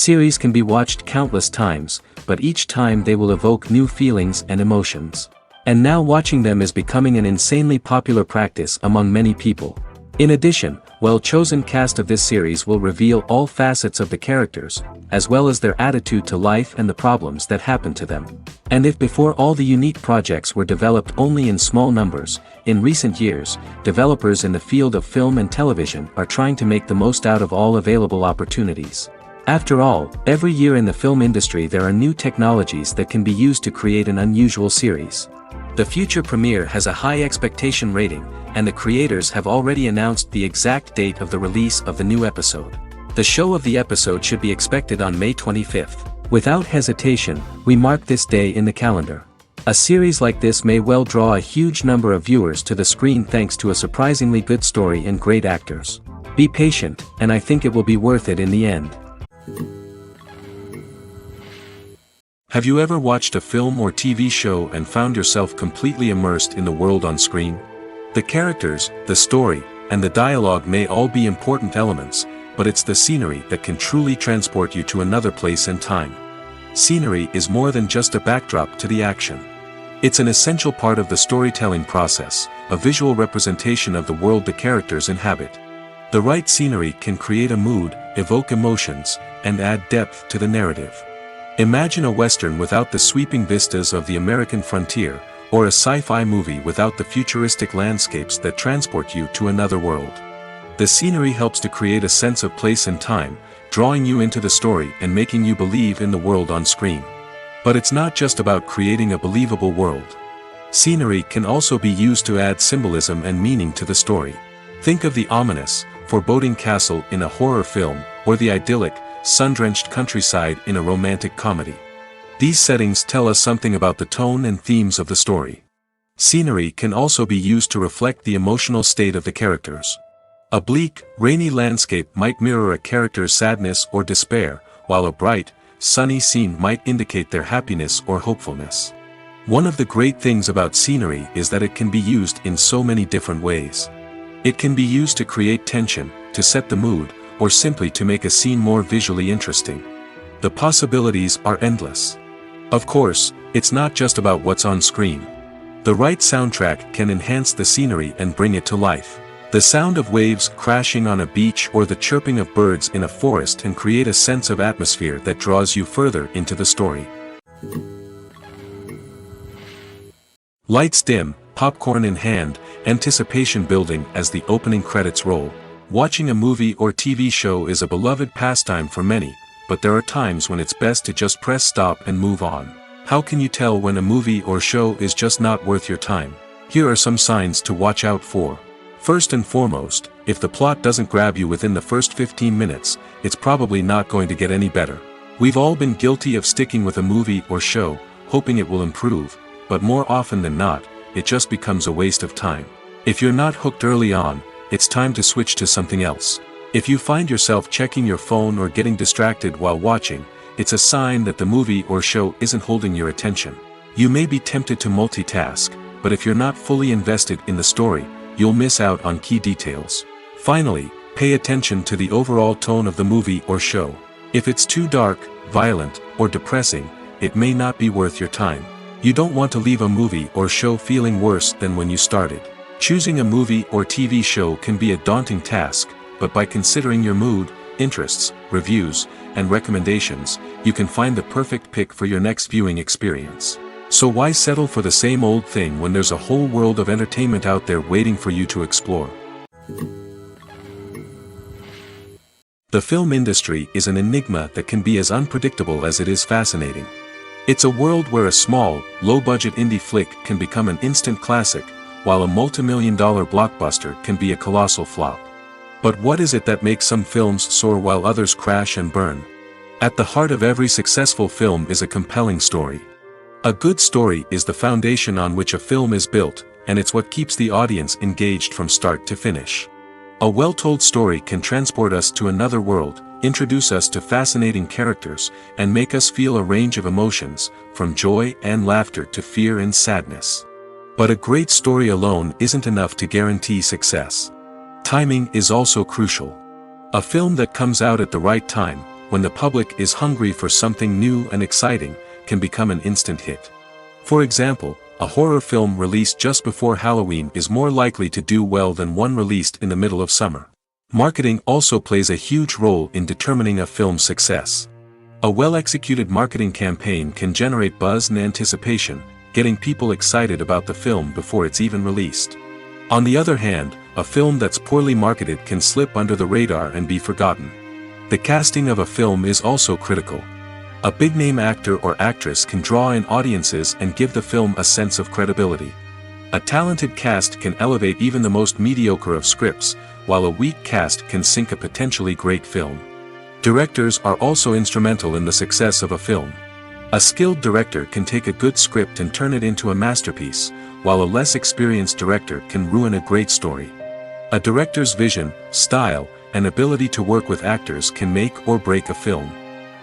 Series can be watched countless times, but each time they will evoke new feelings and emotions. And now watching them is becoming an insanely popular practice among many people. In addition, well-chosen cast of this series will reveal all facets of the characters, as well as their attitude to life and the problems that happen to them. And if before all the unique projects were developed only in small numbers, in recent years, developers in the field of film and television are trying to make the most out of all available opportunities. After all, every year in the film industry there are new technologies that can be used to create an unusual series. The future premiere has a high expectation rating, and the creators have already announced the exact date of the release of the new episode. The show of the episode should be expected on May 25th. Without hesitation, we mark this day in the calendar. A series like this may well draw a huge number of viewers to the screen thanks to a surprisingly good story and great actors. Be patient, and I think it will be worth it in the end. Have you ever watched a film or TV show and found yourself completely immersed in the world on screen? The characters, the story, and the dialogue may all be important elements, but it's the scenery that can truly transport you to another place and time. Scenery is more than just a backdrop to the action. It's an essential part of the storytelling process, a visual representation of the world the characters inhabit. The right scenery can create a mood, evoke emotions, and add depth to the narrative. Imagine a Western without the sweeping vistas of the American frontier, or a sci-fi movie without the futuristic landscapes that transport you to another world. The scenery helps to create a sense of place and time, drawing you into the story and making you believe in the world on screen. But it's not just about creating a believable world. Scenery can also be used to add symbolism and meaning to the story. Think of the ominous, foreboding castle in a horror film, or the idyllic, sun-drenched countryside in a romantic comedy. These settings tell us something about the tone and themes of the story. Scenery can also be used to reflect the emotional state of the characters. A bleak, rainy landscape might mirror a character's sadness or despair, while a bright, sunny scene might indicate their happiness or hopefulness. One of the great things about scenery is that it can be used in so many different ways. It can be used to create tension, to set the mood, or simply to make a scene more visually interesting. The possibilities are endless. Of course, it's not just about what's on screen. The right soundtrack can enhance the scenery and bring it to life. The sound of waves crashing on a beach or the chirping of birds in a forest can create a sense of atmosphere that draws you further into the story. Lights dim, popcorn in hand, anticipation building as the opening credits roll. Watching a movie or TV show is a beloved pastime for many, but there are times when it's best to just press stop and move on. How can you tell when a movie or show is just not worth your time? Here are some signs to watch out for. First and foremost, if the plot doesn't grab you within the first 15 minutes, it's probably not going to get any better. We've all been guilty of sticking with a movie or show, hoping it will improve, but more often than not, it just becomes a waste of time. If you're not hooked early on, it's time to switch to something else. If you find yourself checking your phone or getting distracted while watching, it's a sign that the movie or show isn't holding your attention. You may be tempted to multitask, but if you're not fully invested in the story, you'll miss out on key details. Finally, pay attention to the overall tone of the movie or show. If it's too dark, violent, or depressing, it may not be worth your time. You don't want to leave a movie or show feeling worse than when you started. Choosing a movie or TV show can be a daunting task, but by considering your mood, interests, reviews, and recommendations, you can find the perfect pick for your next viewing experience. So why settle for the same old thing when there's a whole world of entertainment out there waiting for you to explore? The film industry is an enigma that can be as unpredictable as it is fascinating. It's a world where a small, low-budget indie flick can become an instant classic, while a multi-million-dollar blockbuster can be a colossal flop. But what is it that makes some films soar while others crash and burn? At the heart of every successful film is a compelling story. A good story is the foundation on which a film is built, and it's what keeps the audience engaged from start to finish. A well-told story can transport us to another world, introduce us to fascinating characters, and make us feel a range of emotions, from joy and laughter to fear and sadness. But a great story alone isn't enough to guarantee success. Timing is also crucial. A film that comes out at the right time, when the public is hungry for something new and exciting, can become an instant hit. For example, a horror film released just before Halloween is more likely to do well than one released in the middle of summer. Marketing also plays a huge role in determining a film's success. A well-executed marketing campaign can generate buzz and anticipation, getting people excited about the film before it's even released. On the other hand, a film that's poorly marketed can slip under the radar and be forgotten. The casting of a film is also critical. A big-name actor or actress can draw in audiences and give the film a sense of credibility. A talented cast can elevate even the most mediocre of scripts, while a weak cast can sink a potentially great film. Directors are also instrumental in the success of a film. A skilled director can take a good script and turn it into a masterpiece, while a less experienced director can ruin a great story. A director's vision, style, and ability to work with actors can make or break a film.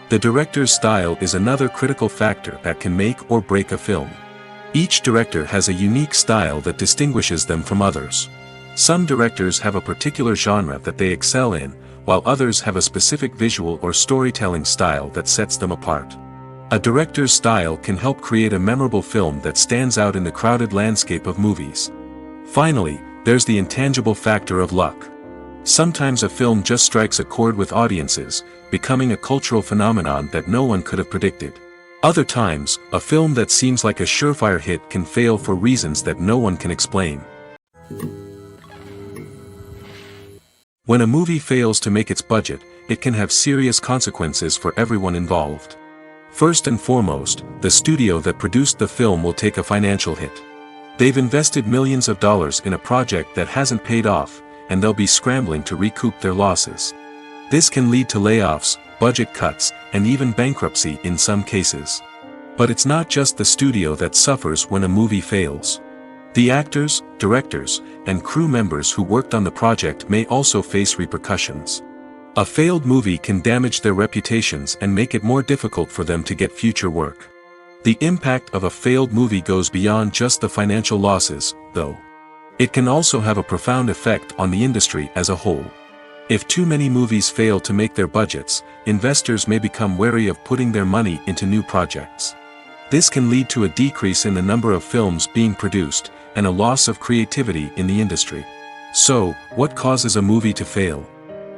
The director's style is another critical factor that can make or break a film. Each director has a unique style that distinguishes them from others. Some directors have a particular genre that they excel in, while others have a specific visual or storytelling style that sets them apart. A director's style can help create a memorable film that stands out in the crowded landscape of movies. Finally, there's the intangible factor of luck. Sometimes a film just strikes a chord with audiences, becoming a cultural phenomenon that no one could have predicted. Other times, a film that seems like a surefire hit can fail for reasons that no one can explain. When a movie fails to make its budget, it can have serious consequences for everyone involved. First and foremost, the studio that produced the film will take a financial hit. They've invested millions of dollars in a project that hasn't paid off, and they'll be scrambling to recoup their losses. This can lead to layoffs, budget cuts, and even bankruptcy in some cases. But it's not just the studio that suffers when a movie fails. The actors, directors, and crew members who worked on the project may also face repercussions. A failed movie can damage their reputations and make it more difficult for them to get future work. The impact of a failed movie goes beyond just the financial losses, though. It can also have a profound effect on the industry as a whole. If too many movies fail to make their budgets, investors may become wary of putting their money into new projects. This can lead to a decrease in the number of films being produced, and a loss of creativity in the industry. So, what causes a movie to fail?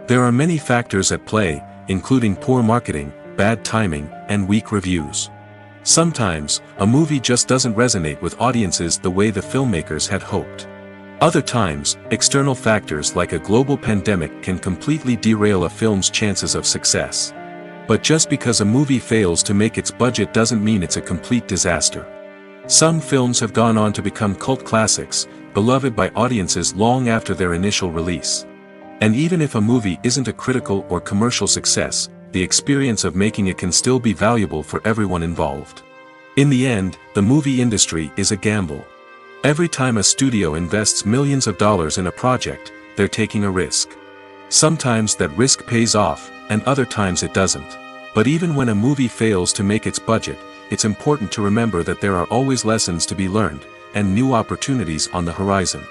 There are many factors at play, including poor marketing, bad timing, and weak reviews. Sometimes, a movie just doesn't resonate with audiences the way the filmmakers had hoped. Other times, external factors like a global pandemic can completely derail a film's chances of success. But just because a movie fails to make its budget doesn't mean it's a complete disaster. Some films have gone on to become cult classics, beloved by audiences long after their initial release. And even if a movie isn't a critical or commercial success, the experience of making it can still be valuable for everyone involved. In the end, the movie industry is a gamble. Every time a studio invests millions of dollars in a project, they're taking a risk. Sometimes that risk pays off, and other times it doesn't. But even when a movie fails to make its budget, it's important to remember that there are always lessons to be learned, and new opportunities on the horizon.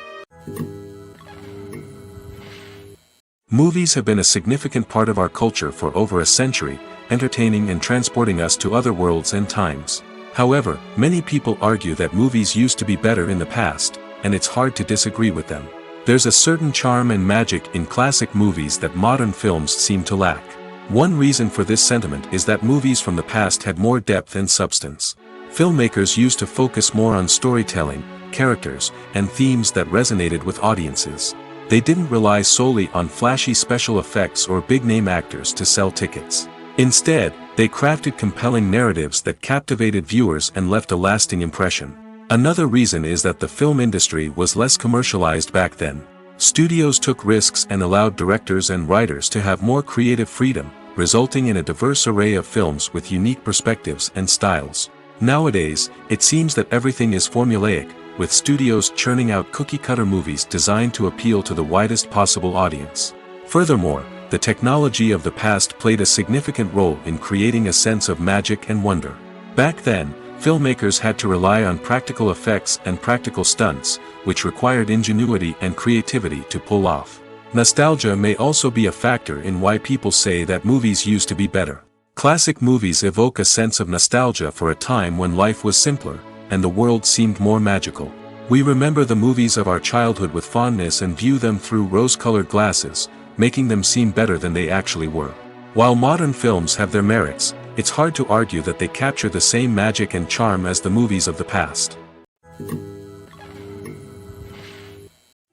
Movies have been a significant part of our culture for over a century, entertaining and transporting us to other worlds and times. However, many people argue that movies used to be better in the past, and it's hard to disagree with them. There's a certain charm and magic in classic movies that modern films seem to lack. One reason for this sentiment is that movies from the past had more depth and substance. Filmmakers used to focus more on storytelling, characters, and themes that resonated with audiences. They didn't rely solely on flashy special effects or big-name actors to sell tickets. Instead, they crafted compelling narratives that captivated viewers and left a lasting impression. Another reason is that the film industry was less commercialized back then. Studios took risks and allowed directors and writers to have more creative freedom, resulting in a diverse array of films with unique perspectives and styles. Nowadays, it seems that everything is formulaic, with studios churning out cookie-cutter movies designed to appeal to the widest possible audience. Furthermore, the technology of the past played a significant role in creating a sense of magic and wonder. Back then, filmmakers had to rely on practical effects and practical stunts, which required ingenuity and creativity to pull off. Nostalgia may also be a factor in why people say that movies used to be better. Classic movies evoke a sense of nostalgia for a time when life was simpler, and the world seemed more magical. We remember the movies of our childhood with fondness and view them through rose-colored glasses, making them seem better than they actually were. While modern films have their merits, it's hard to argue that they capture the same magic and charm as the movies of the past.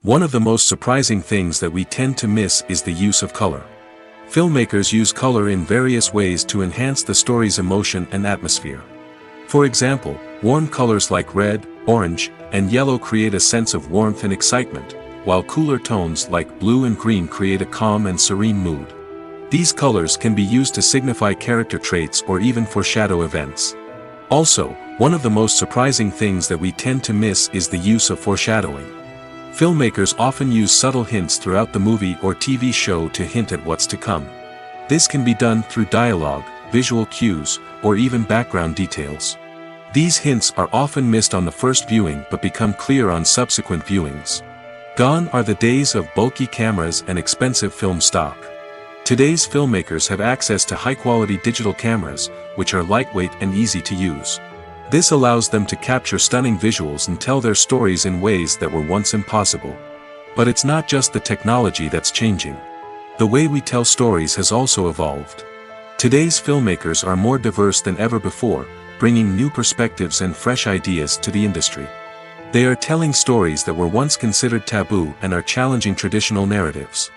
One of the most surprising things that we tend to miss is the use of color. Filmmakers use color in various ways to enhance the story's emotion and atmosphere. For example, warm colors like red, orange, and yellow create a sense of warmth and excitement, while cooler tones like blue and green create a calm and serene mood. These colors can be used to signify character traits or even foreshadow events. Also, one of the most surprising things that we tend to miss is the use of foreshadowing. Filmmakers often use subtle hints throughout the movie or TV show to hint at what's to come. This can be done through dialogue, visual cues, or even background details. These hints are often missed on the first viewing but become clear on subsequent viewings. Gone are the days of bulky cameras and expensive film stock. Today's filmmakers have access to high-quality digital cameras, which are lightweight and easy to use. This allows them to capture stunning visuals and tell their stories in ways that were once impossible. But it's not just the technology that's changing. The way we tell stories has also evolved. Today's filmmakers are more diverse than ever before, bringing new perspectives and fresh ideas to the industry. They are telling stories that were once considered taboo and are challenging traditional narratives.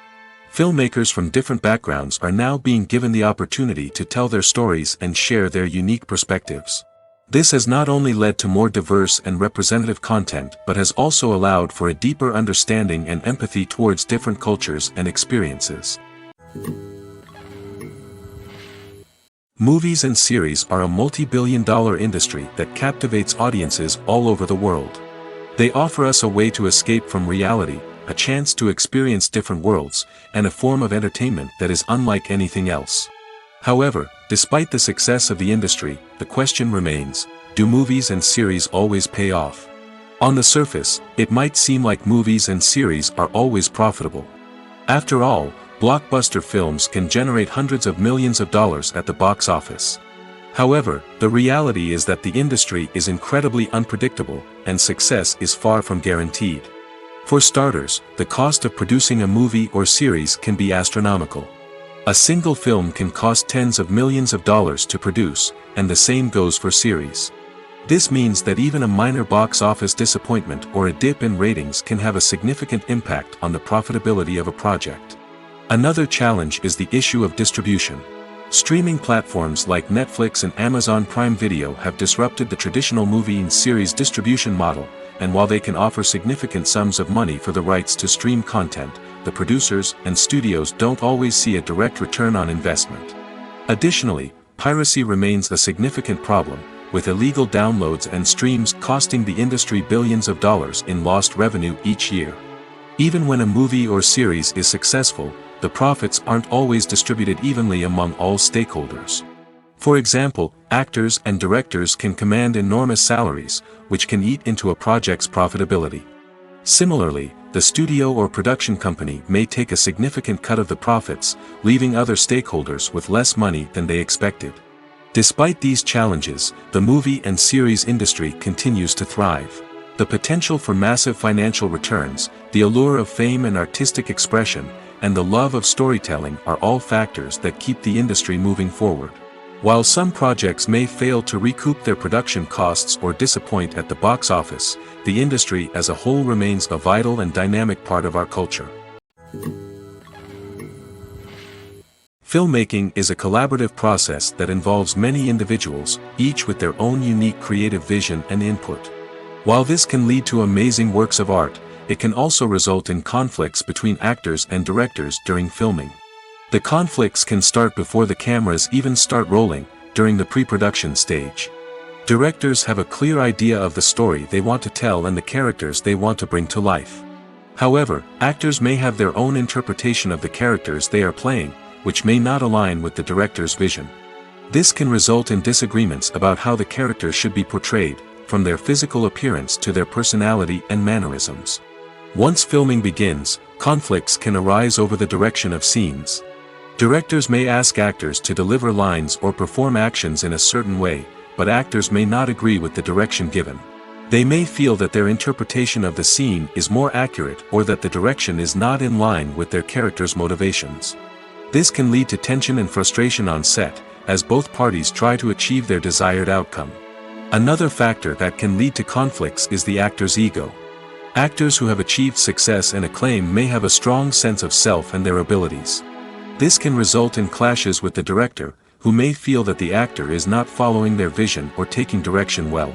Filmmakers from different backgrounds are now being given the opportunity to tell their stories and share their unique perspectives. This has not only led to more diverse and representative content but has also allowed for a deeper understanding and empathy towards different cultures and experiences. Movies and series are a multi-billion-dollar industry that captivates audiences all over the world. They offer us a way to escape from reality, a chance to experience different worlds, and a form of entertainment that is unlike anything else. However, despite the success of the industry, the question remains, do movies and series always pay off? On the surface, it might seem like movies and series are always profitable. After all, blockbuster films can generate hundreds of millions of dollars at the box office. However, the reality is that the industry is incredibly unpredictable, and success is far from guaranteed. For starters, the cost of producing a movie or series can be astronomical. A single film can cost tens of millions of dollars to produce, and the same goes for series. This means that even a minor box office disappointment or a dip in ratings can have a significant impact on the profitability of a project. Another challenge is the issue of distribution. Streaming platforms like Netflix and Amazon Prime Video have disrupted the traditional movie and series distribution model, and while they can offer significant sums of money for the rights to stream content, the producers and studios don't always see a direct return on investment. Additionally, piracy remains a significant problem, with illegal downloads and streams costing the industry billions of dollars in lost revenue each year. Even when a movie or series is successful, the profits aren't always distributed evenly among all stakeholders. For example, actors and directors can command enormous salaries, which can eat into a project's profitability. Similarly, the studio or production company may take a significant cut of the profits, leaving other stakeholders with less money than they expected. Despite these challenges, the movie and series industry continues to thrive. The potential for massive financial returns, the allure of fame and artistic expression, and the love of storytelling are all factors that keep the industry moving forward. While some projects may fail to recoup their production costs or disappoint at the box office, the industry as a whole remains a vital and dynamic part of our culture. Filmmaking is a collaborative process that involves many individuals, each with their own unique creative vision and input. While this can lead to amazing works of art, it can also result in conflicts between actors and directors during filming. The conflicts can start before the cameras even start rolling, during the pre-production stage. Directors have a clear idea of the story they want to tell and the characters they want to bring to life. However, actors may have their own interpretation of the characters they are playing, which may not align with the director's vision. This can result in disagreements about how the characters should be portrayed, from their physical appearance to their personality and mannerisms. Once filming begins, conflicts can arise over the direction of scenes. Directors may ask actors to deliver lines or perform actions in a certain way, but actors may not agree with the direction given. They may feel that their interpretation of the scene is more accurate or that the direction is not in line with their character's motivations. This can lead to tension and frustration on set, as both parties try to achieve their desired outcome. Another factor that can lead to conflicts is the actor's ego. Actors who have achieved success and acclaim may have a strong sense of self and their abilities. This can result in clashes with the director, who may feel that the actor is not following their vision or taking direction well.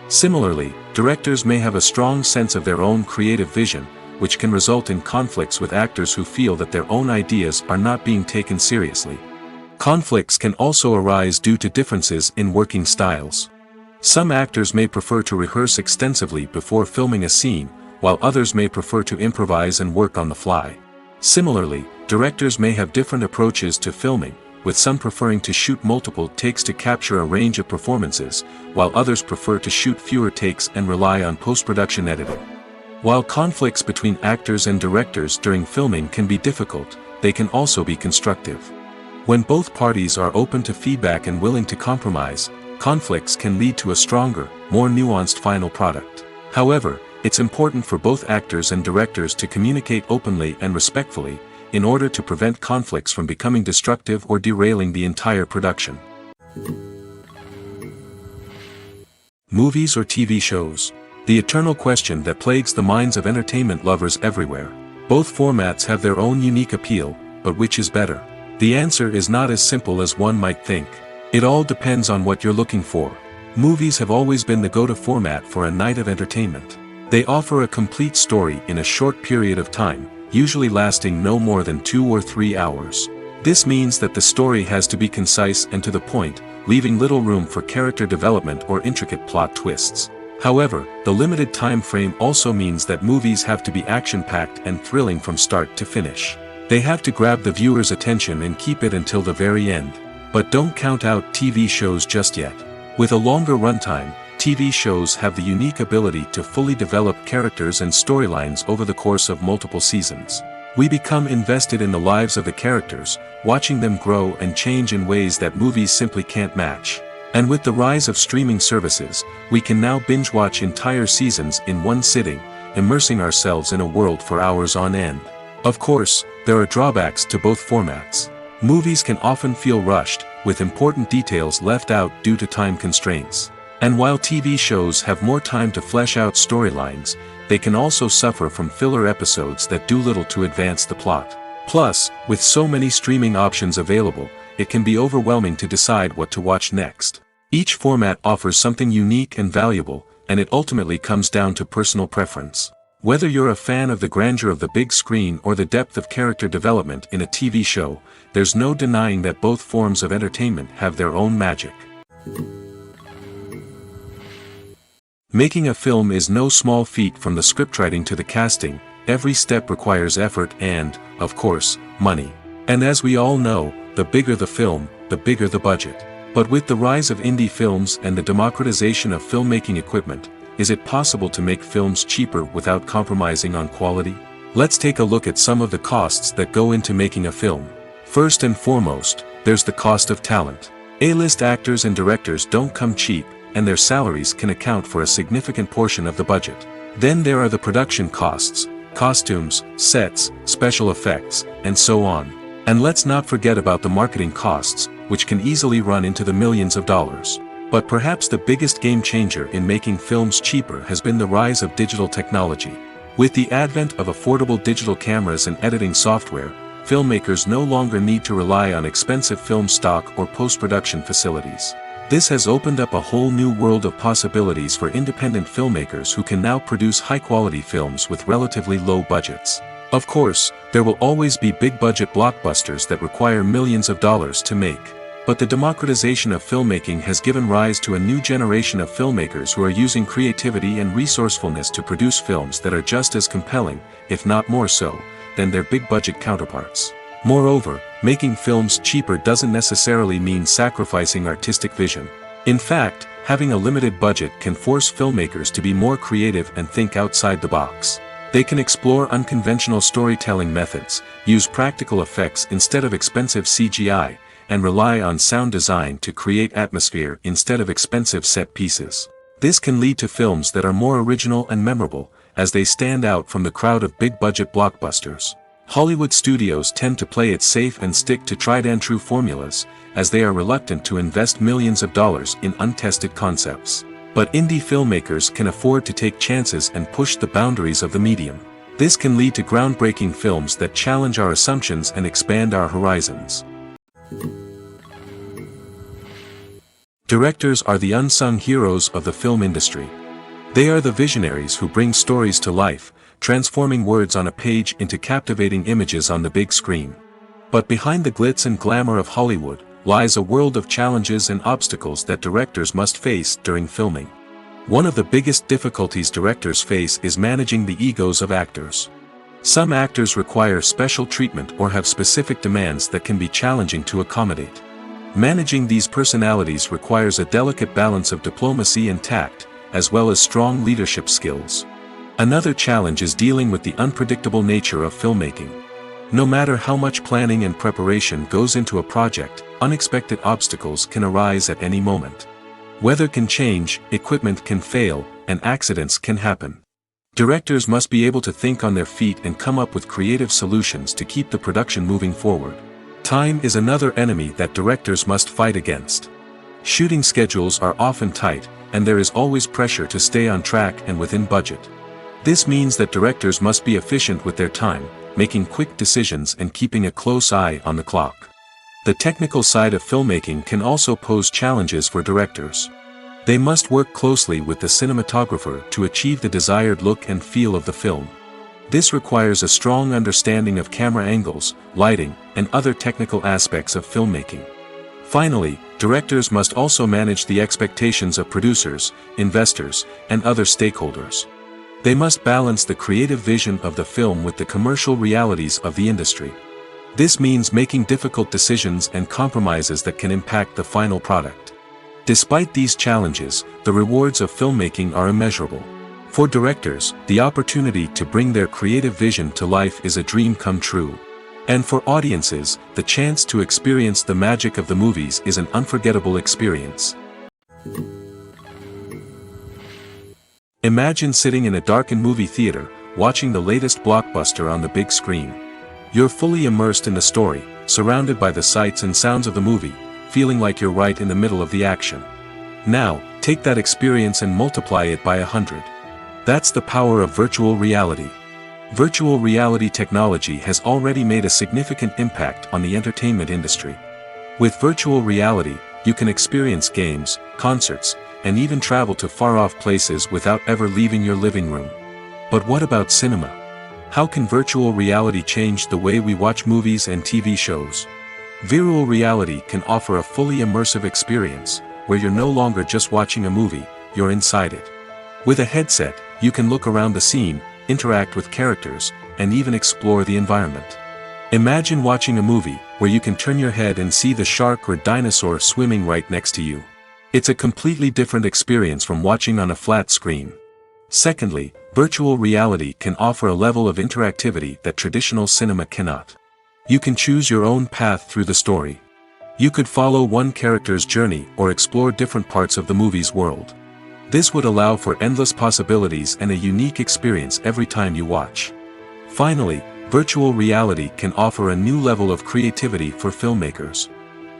Similarly, directors may have a strong sense of their own creative vision, which can result in conflicts with actors who feel that their own ideas are not being taken seriously. Conflicts can also arise due to differences in working styles. Some actors may prefer to rehearse extensively before filming a scene, while others may prefer to improvise and work on the fly. Similarly, directors may have different approaches to filming, with some preferring to shoot multiple takes to capture a range of performances, while others prefer to shoot fewer takes and rely on post-production editing. While conflicts between actors and directors during filming can be difficult, they can also be constructive. When both parties are open to feedback and willing to compromise, conflicts can lead to a stronger, more nuanced final product. However, it's important for both actors and directors to communicate openly and respectfully, in order to prevent conflicts from becoming destructive or derailing the entire production. Movies or TV shows? The eternal question that plagues the minds of entertainment lovers everywhere. Both formats have their own unique appeal, but which is better? The answer is not as simple as one might think. It all depends on what you're looking for. Movies have always been the go-to format for a night of entertainment. They offer a complete story in a short period of time, usually lasting no more than 2 or 3 hours. This means that the story has to be concise and to the point, leaving little room for character development or intricate plot twists. However, the limited time frame also means that movies have to be action-packed and thrilling from start to finish. They have to grab the viewer's attention and keep it until the very end. But don't count out TV shows just yet. With a longer runtime, TV shows have the unique ability to fully develop characters and storylines over the course of multiple seasons. We become invested in the lives of the characters, watching them grow and change in ways that movies simply can't match. And with the rise of streaming services, we can now binge-watch entire seasons in one sitting, immersing ourselves in a world for hours on end. Of course, there are drawbacks to both formats. Movies can often feel rushed, with important details left out due to time constraints. And while TV shows have more time to flesh out storylines, they can also suffer from filler episodes that do little to advance the plot. Plus, with so many streaming options available, it can be overwhelming to decide what to watch next. Each format offers something unique and valuable, and it ultimately comes down to personal preference. Whether you're a fan of the grandeur of the big screen or the depth of character development in a TV show, there's no denying that both forms of entertainment have their own magic. Making a film is no small feat. From the scriptwriting to the casting, every step requires effort and, of course, money. And as we all know, the bigger the film, the bigger the budget. But with the rise of indie films and the democratization of filmmaking equipment, is it possible to make films cheaper without compromising on quality? Let's take a look at some of the costs that go into making a film. First and foremost, there's the cost of talent. A-list actors and directors don't come cheap, and their salaries can account for a significant portion of the budget. Then there are the production costs, costumes, sets, special effects, and so on. And let's not forget about the marketing costs, which can easily run into the millions of dollars. But perhaps the biggest game changer in making films cheaper has been the rise of digital technology. With the advent of affordable digital cameras and editing software, filmmakers no longer need to rely on expensive film stock or post-production facilities. This has opened up a whole new world of possibilities for independent filmmakers who can now produce high-quality films with relatively low budgets. Of course, there will always be big-budget blockbusters that require millions of dollars to make. But the democratization of filmmaking has given rise to a new generation of filmmakers who are using creativity and resourcefulness to produce films that are just as compelling, if not more so, than their big-budget counterparts. Moreover, making films cheaper doesn't necessarily mean sacrificing artistic vision. In fact, having a limited budget can force filmmakers to be more creative and think outside the box. They can explore unconventional storytelling methods, use practical effects instead of expensive CGI, and rely on sound design to create atmosphere instead of expensive set pieces. This can lead to films that are more original and memorable, as they stand out from the crowd of big-budget blockbusters. Hollywood studios tend to play it safe and stick to tried-and-true formulas, as they are reluctant to invest millions of dollars in untested concepts. But indie filmmakers can afford to take chances and push the boundaries of the medium. This can lead to groundbreaking films that challenge our assumptions and expand our horizons. Directors are the unsung heroes of the film industry. They are the visionaries who bring stories to life, transforming words on a page into captivating images on the big screen. But behind the glitz and glamour of Hollywood lies a world of challenges and obstacles that directors must face during filming. One of the biggest difficulties directors face is managing the egos of actors. Some actors require special treatment or have specific demands that can be challenging to accommodate. Managing these personalities requires a delicate balance of diplomacy and tact, as well as strong leadership skills. Another challenge is dealing with the unpredictable nature of filmmaking. No matter how much planning and preparation goes into a project, unexpected obstacles can arise at any moment. Weather can change, equipment can fail, and accidents can happen. Directors must be able to think on their feet and come up with creative solutions to keep the production moving forward. Time is another enemy that directors must fight against. Shooting schedules are often tight, and there is always pressure to stay on track and within budget. This means that directors must be efficient with their time, making quick decisions and keeping a close eye on the clock. The technical side of filmmaking can also pose challenges for directors. They must work closely with the cinematographer to achieve the desired look and feel of the film. This requires a strong understanding of camera angles, lighting, and other technical aspects of filmmaking. Finally, directors must also manage the expectations of producers, investors, and other stakeholders. They must balance the creative vision of the film with the commercial realities of the industry. This means making difficult decisions and compromises that can impact the final product. Despite these challenges, the rewards of filmmaking are immeasurable. For directors, the opportunity to bring their creative vision to life is a dream come true. And for audiences, the chance to experience the magic of the movies is an unforgettable experience. Imagine sitting in a darkened movie theater, watching the latest blockbuster on the big screen. You're fully immersed in the story, surrounded by the sights and sounds of the movie, feeling like you're right in the middle of the action. Now, take that experience and multiply it by 100. That's the power of virtual reality. Virtual reality technology has already made a significant impact on the entertainment industry. With virtual reality, you can experience games, concerts, and even travel to far-off places without ever leaving your living room. But what about cinema? How can virtual reality change the way we watch movies and TV shows? Virtual reality can offer a fully immersive experience, where you're no longer just watching a movie, you're inside it. With a headset, you can look around the scene, interact with characters, and even explore the environment. Imagine watching a movie where you can turn your head and see the shark or dinosaur swimming right next to you. It's a completely different experience from watching on a flat screen. Secondly, virtual reality can offer a level of interactivity that traditional cinema cannot. You can choose your own path through the story. You could follow one character's journey or explore different parts of the movie's world. This would allow for endless possibilities and a unique experience every time you watch. Finally, virtual reality can offer a new level of creativity for filmmakers.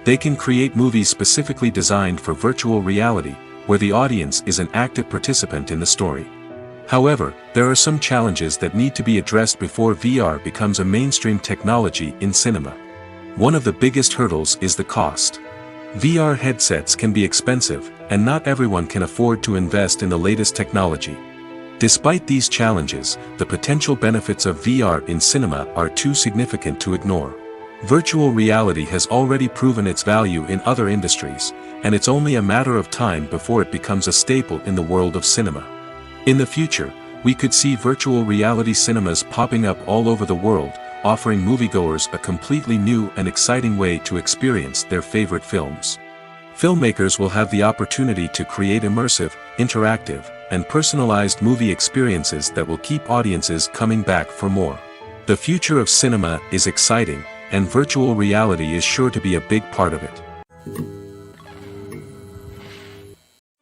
They can create movies specifically designed for virtual reality, where the audience is an active participant in the story. However, there are some challenges that need to be addressed before VR becomes a mainstream technology in cinema. One of the biggest hurdles is the cost. VR headsets can be expensive, and not everyone can afford to invest in the latest technology. Despite these challenges, the potential benefits of VR in cinema are too significant to ignore. Virtual reality has already proven its value in other industries, and it's only a matter of time before it becomes a staple in the world of cinema. In the future, we could see virtual reality cinemas popping up all over the world, offering moviegoers a completely new and exciting way to experience their favorite films. Filmmakers will have the opportunity to create immersive, interactive, and personalized movie experiences that will keep audiences coming back for more. The future of cinema is exciting, and virtual reality is sure to be a big part of it.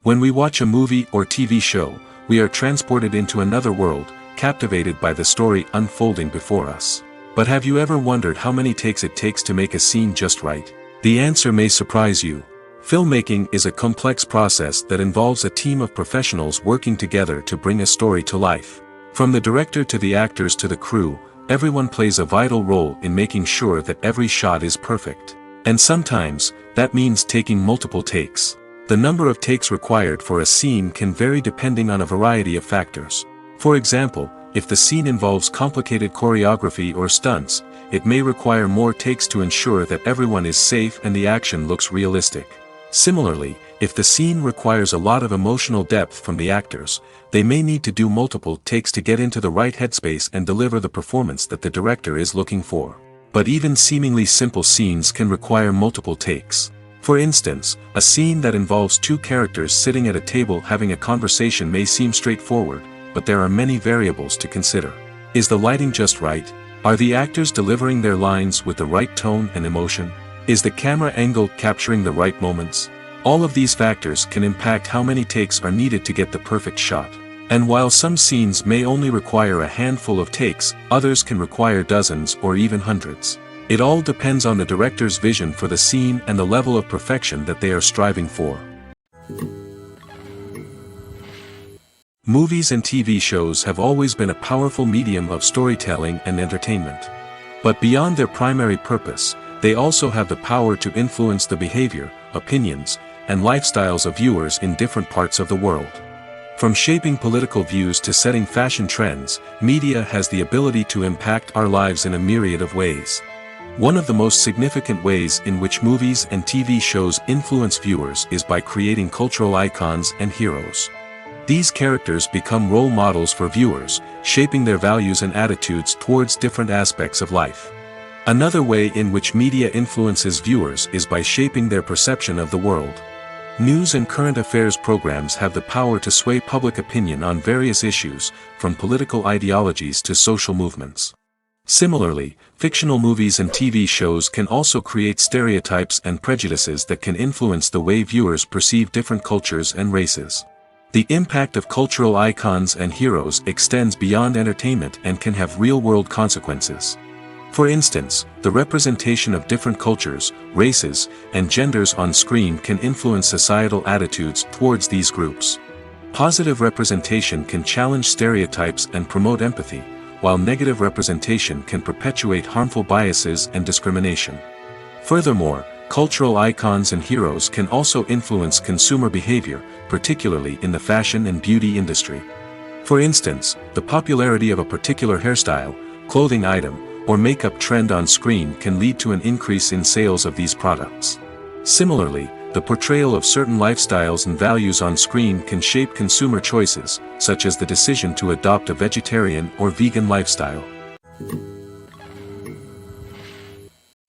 When we watch a movie or TV show, we are transported into another world, captivated by the story unfolding before us. But have you ever wondered how many takes it takes to make a scene just right? The answer may surprise you. Filmmaking is a complex process that involves a team of professionals working together to bring a story to life. From the director to the actors to the crew, everyone plays a vital role in making sure that every shot is perfect. And sometimes, that means taking multiple takes. The number of takes required for a scene can vary depending on a variety of factors. For example, if the scene involves complicated choreography or stunts, it may require more takes to ensure that everyone is safe and the action looks realistic. Similarly, if the scene requires a lot of emotional depth from the actors, they may need to do multiple takes to get into the right headspace and deliver the performance that the director is looking for. But even seemingly simple scenes can require multiple takes. For instance, a scene that involves two characters sitting at a table having a conversation may seem straightforward, but there are many variables to consider. Is the lighting just right? Are the actors delivering their lines with the right tone and emotion? Is the camera angle capturing the right moments? All of these factors can impact how many takes are needed to get the perfect shot. And while some scenes may only require a handful of takes, others can require dozens or even hundreds. It all depends on the director's vision for the scene and the level of perfection that they are striving for. Movies and TV shows have always been a powerful medium of storytelling and entertainment. But beyond their primary purpose, they also have the power to influence the behavior, opinions, and lifestyles of viewers in different parts of the world. From shaping political views to setting fashion trends, media has the ability to impact our lives in a myriad of ways. One of the most significant ways in which movies and TV shows influence viewers is by creating cultural icons and heroes. These characters become role models for viewers, shaping their values and attitudes towards different aspects of life. Another way in which media influences viewers is by shaping their perception of the world. News and current affairs programs have the power to sway public opinion on various issues, from political ideologies to social movements. Similarly, fictional movies and TV shows can also create stereotypes and prejudices that can influence the way viewers perceive different cultures and races. The impact of cultural icons and heroes extends beyond entertainment and can have real-world consequences. For instance, the representation of different cultures, races, and genders on screen can influence societal attitudes towards these groups. Positive representation can challenge stereotypes and promote empathy, while negative representation can perpetuate harmful biases and discrimination. Furthermore, cultural icons and heroes can also influence consumer behavior, particularly in the fashion and beauty industry. For instance, the popularity of a particular hairstyle, clothing item, or makeup trend on screen can lead to an increase in sales of these products. Similarly, the portrayal of certain lifestyles and values on screen can shape consumer choices, such as the decision to adopt a vegetarian or vegan lifestyle.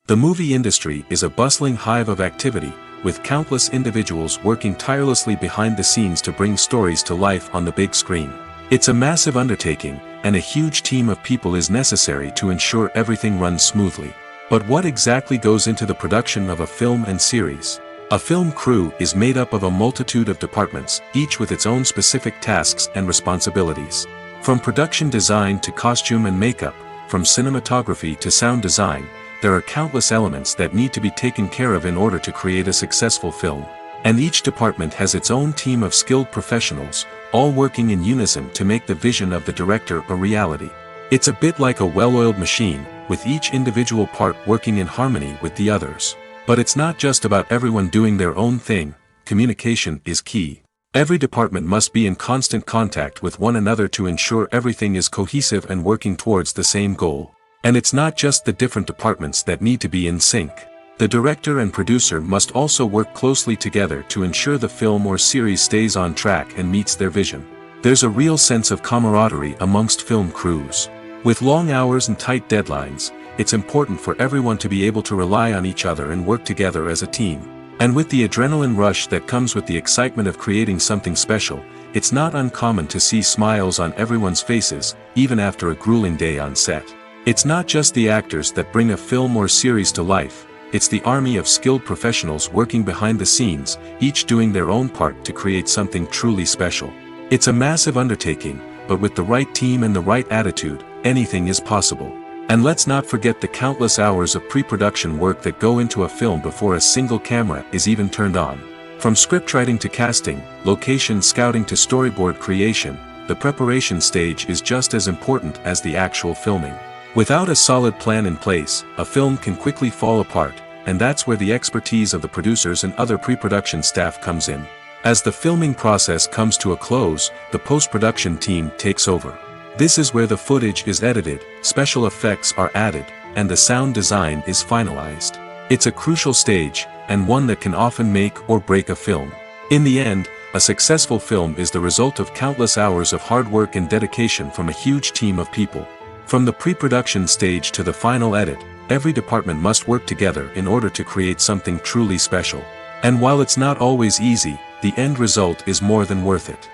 The movie industry is a bustling hive of activity, with countless individuals working tirelessly behind the scenes to bring stories to life on the big screen. It's a massive undertaking, and a huge team of people is necessary to ensure everything runs smoothly. But what exactly goes into the production of a film and series? A film crew is made up of a multitude of departments, each with its own specific tasks and responsibilities. From production design to costume and makeup, from cinematography to sound design, there are countless elements that need to be taken care of in order to create a successful film. And each department has its own team of skilled professionals, all working in unison to make the vision of the director a reality. It's a bit like a well-oiled machine, with each individual part working in harmony with the others. But it's not just about everyone doing their own thing. Communication is key. Every department must be in constant contact with one another to ensure everything is cohesive and working towards the same goal. And it's not just the different departments that need to be in sync. The director and producer must also work closely together to ensure the film or series stays on track and meets their vision. There's a real sense of camaraderie amongst film crews. With long hours and tight deadlines, it's important for everyone to be able to rely on each other and work together as a team. And with the adrenaline rush that comes with the excitement of creating something special, it's not uncommon to see smiles on everyone's faces, even after a grueling day on set. It's not just the actors that bring a film or series to life, it's the army of skilled professionals working behind the scenes, each doing their own part to create something truly special. It's a massive undertaking, but with the right team and the right attitude, anything is possible. And let's not forget the countless hours of pre-production work that go into a film before a single camera is even turned on. From scriptwriting to casting, location scouting to storyboard creation, the preparation stage is just as important as the actual filming. Without a solid plan in place, a film can quickly fall apart, and that's where the expertise of the producers and other pre-production staff comes in. As the filming process comes to a close, the post-production team takes over. This is where the footage is edited, special effects are added, and the sound design is finalized. It's a crucial stage, and one that can often make or break a film. In the end, a successful film is the result of countless hours of hard work and dedication from a huge team of people. From the pre-production stage to the final edit, every department must work together in order to create something truly special. And while it's not always easy, the end result is more than worth it.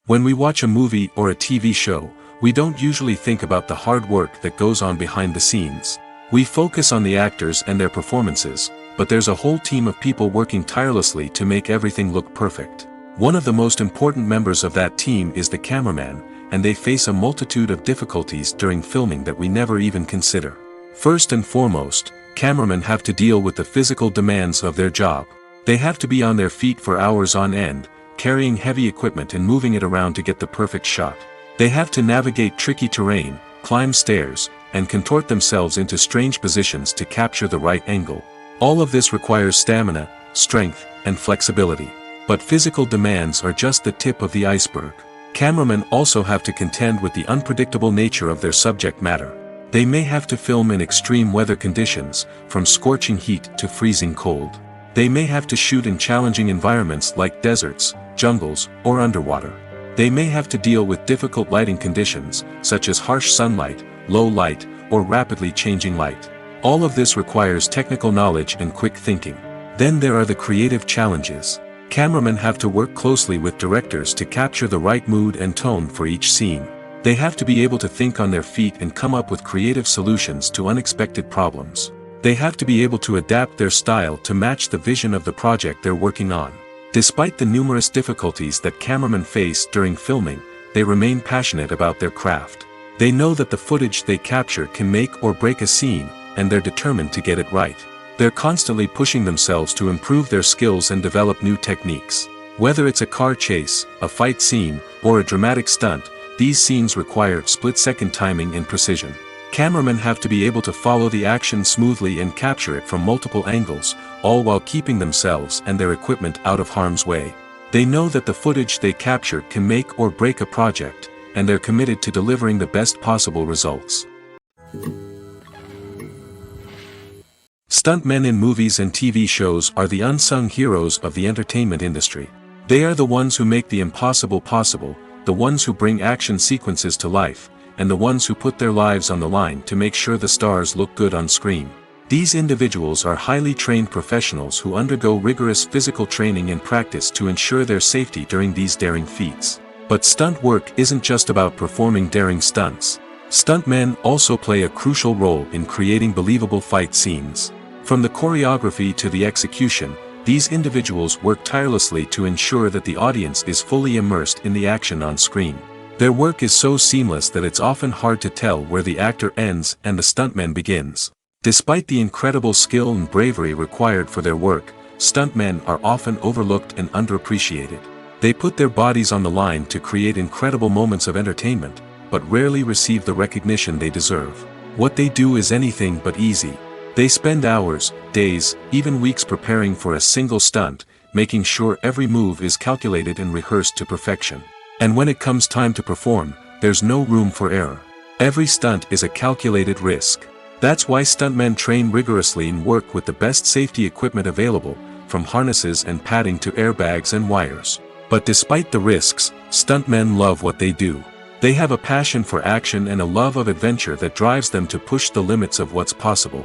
When we watch a movie or a TV show, we don't usually think about the hard work that goes on behind the scenes. We focus on the actors and their performances, but there's a whole team of people working tirelessly to make everything look perfect. One of the most important members of that team is the cameraman, and they face a multitude of difficulties during filming that we never even consider. First and foremost, cameramen have to deal with the physical demands of their job. They have to be on their feet for hours on end, carrying heavy equipment and moving it around to get the perfect shot. They have to navigate tricky terrain, climb stairs, and contort themselves into strange positions to capture the right angle. All of this requires stamina, strength, and flexibility. But physical demands are just the tip of the iceberg. Cameramen also have to contend with the unpredictable nature of their subject matter. They may have to film in extreme weather conditions, from scorching heat to freezing cold. They may have to shoot in challenging environments like deserts, jungles, or underwater. They may have to deal with difficult lighting conditions, such as harsh sunlight, low light, or rapidly changing light. All of this requires technical knowledge and quick thinking. Then there are the creative challenges. Cameramen have to work closely with directors to capture the right mood and tone for each scene. They have to be able to think on their feet and come up with creative solutions to unexpected problems. They have to be able to adapt their style to match the vision of the project they're working on. Despite the numerous difficulties that cameramen face during filming, they remain passionate about their craft. They know that the footage they capture can make or break a scene, and they're determined to get it right. They're constantly pushing themselves to improve their skills and develop new techniques. Whether it's a car chase, a fight scene, or a dramatic stunt, these scenes require split-second timing and precision. Cameramen have to be able to follow the action smoothly and capture it from multiple angles, all while keeping themselves and their equipment out of harm's way. They know that the footage they capture can make or break a project, and they're committed to delivering the best possible results. Stuntmen in movies and TV shows are the unsung heroes of the entertainment industry. They are the ones who make the impossible possible, the ones who bring action sequences to life, and the ones who put their lives on the line to make sure the stars look good on screen. These individuals are highly trained professionals who undergo rigorous physical training and practice to ensure their safety during these daring feats. But stunt work isn't just about performing daring stunts. Stuntmen also play a crucial role in creating believable fight scenes. From the choreography to the execution, these individuals work tirelessly to ensure that the audience is fully immersed in the action on screen. Their work is so seamless that it's often hard to tell where the actor ends and the stuntman begins. Despite the incredible skill and bravery required for their work, stuntmen are often overlooked and underappreciated. They put their bodies on the line to create incredible moments of entertainment, but rarely receive the recognition they deserve. What they do is anything but easy. They spend hours, days, even weeks preparing for a single stunt, making sure every move is calculated and rehearsed to perfection. And when it comes time to perform, there's no room for error. Every stunt is a calculated risk. That's why stuntmen train rigorously and work with the best safety equipment available, from harnesses and padding to airbags and wires. But despite the risks, stuntmen love what they do. They have a passion for action and a love of adventure that drives them to push the limits of what's possible.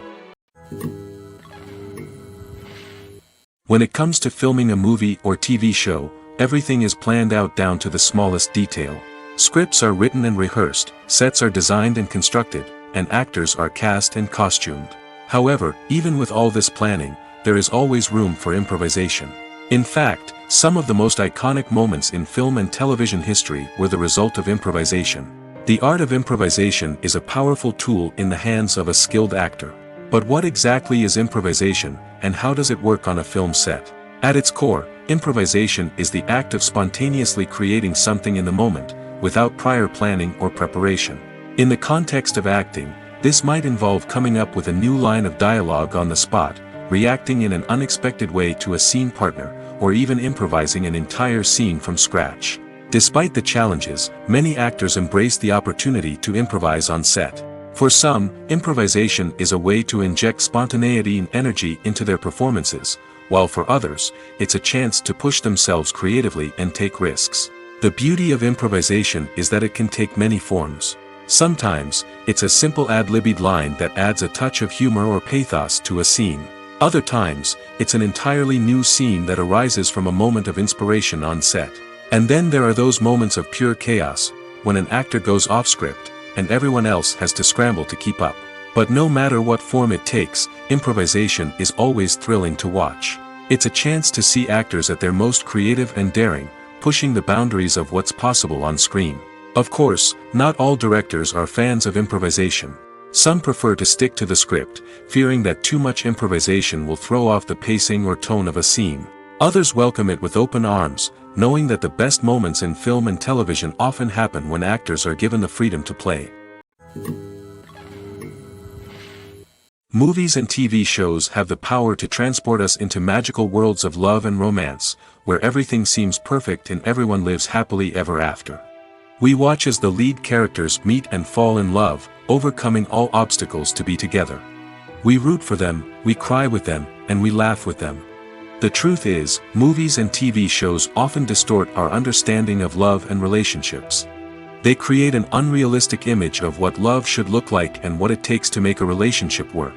When it comes to filming a movie or TV show, everything is planned out down to the smallest detail. Scripts are written and rehearsed, sets are designed and constructed, and actors are cast and costumed. However, even with all this planning, there is always room for improvisation. In fact, some of the most iconic moments in film and television history were the result of improvisation. The art of improvisation is a powerful tool in the hands of a skilled actor. But what exactly is improvisation, and how does it work on a film set? At its core, improvisation is the act of spontaneously creating something in the moment, without prior planning or preparation. In the context of acting, this might involve coming up with a new line of dialogue on the spot, reacting in an unexpected way to a scene partner, or even improvising an entire scene from scratch. Despite the challenges, many actors embrace the opportunity to improvise on set. For some, improvisation is a way to inject spontaneity and energy into their performances, while for others, it's a chance to push themselves creatively and take risks. The beauty of improvisation is that it can take many forms. Sometimes, it's a simple ad-libbed line that adds a touch of humor or pathos to a scene. Other times, it's an entirely new scene that arises from a moment of inspiration on set. And then there are those moments of pure chaos, when an actor goes off script, and everyone else has to scramble to keep up. But no matter what form it takes, improvisation is always thrilling to watch. It's a chance to see actors at their most creative and daring, pushing the boundaries of what's possible on screen. Of course, not all directors are fans of improvisation. Some prefer to stick to the script, fearing that too much improvisation will throw off the pacing or tone of a scene. Others welcome it with open arms, knowing that the best moments in film and television often happen when actors are given the freedom to play. Movies and TV shows have the power to transport us into magical worlds of love and romance, where everything seems perfect and everyone lives happily ever after. We watch as the lead characters meet and fall in love, overcoming all obstacles to be together. We root for them, we cry with them, and we laugh with them. The truth is, movies and TV shows often distort our understanding of love and relationships. They create an unrealistic image of what love should look like and what it takes to make a relationship work.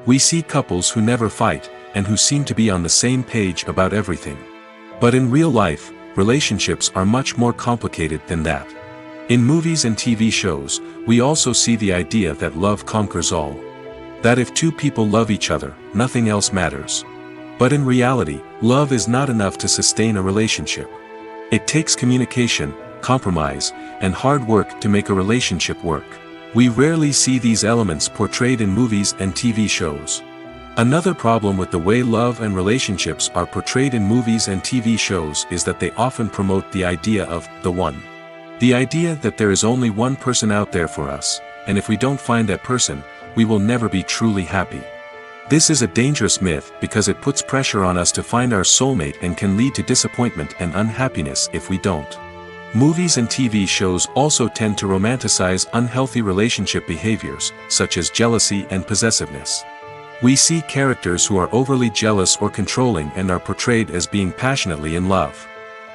We see couples who never fight, and who seem to be on the same page about everything. But in real life, relationships are much more complicated than that. In movies and TV shows, we also see the idea that love conquers all. That if two people love each other, nothing else matters. But in reality, love is not enough to sustain a relationship. It takes communication, compromise, and hard work to make a relationship work. We rarely see these elements portrayed in movies and TV shows. Another problem with the way love and relationships are portrayed in movies and TV shows is that they often promote the idea of the one. The idea that there is only one person out there for us, and if we don't find that person, we will never be truly happy. This is a dangerous myth because it puts pressure on us to find our soulmate and can lead to disappointment and unhappiness if we don't. Movies and TV shows also tend to romanticize unhealthy relationship behaviors, such as jealousy and possessiveness. We see characters who are overly jealous or controlling and are portrayed as being passionately in love.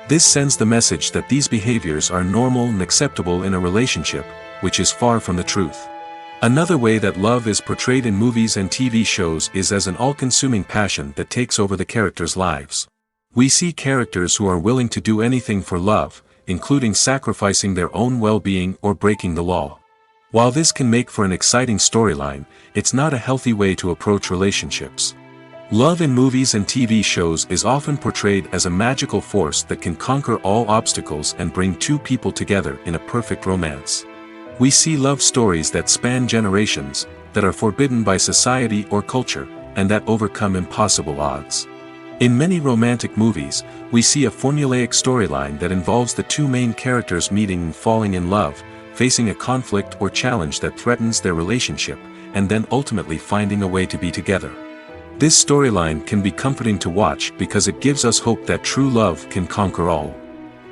This sends the message that these behaviors are normal and acceptable in a relationship, which is far from the truth. Another way that love is portrayed in movies and TV shows is as an all-consuming passion that takes over the characters' lives. We see characters who are willing to do anything for love, including sacrificing their own well-being or breaking the law. While this can make for an exciting storyline, it's not a healthy way to approach relationships. Love in movies and TV shows is often portrayed as a magical force that can conquer all obstacles and bring two people together in a perfect romance. We see love stories that span generations, that are forbidden by society or culture, and that overcome impossible odds. In many romantic movies, we see a formulaic storyline that involves the two main characters meeting and falling in love, facing a conflict or challenge that threatens their relationship, and then ultimately finding a way to be together. This storyline can be comforting to watch because it gives us hope that true love can conquer all.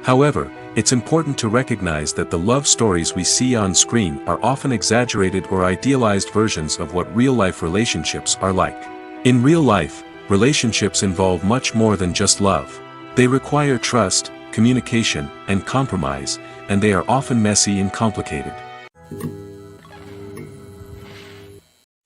However, it's important to recognize that the love stories we see on screen are often exaggerated or idealized versions of what real-life relationships are like. In real life, relationships involve much more than just love. They require trust, communication, and compromise, and they are often messy and complicated.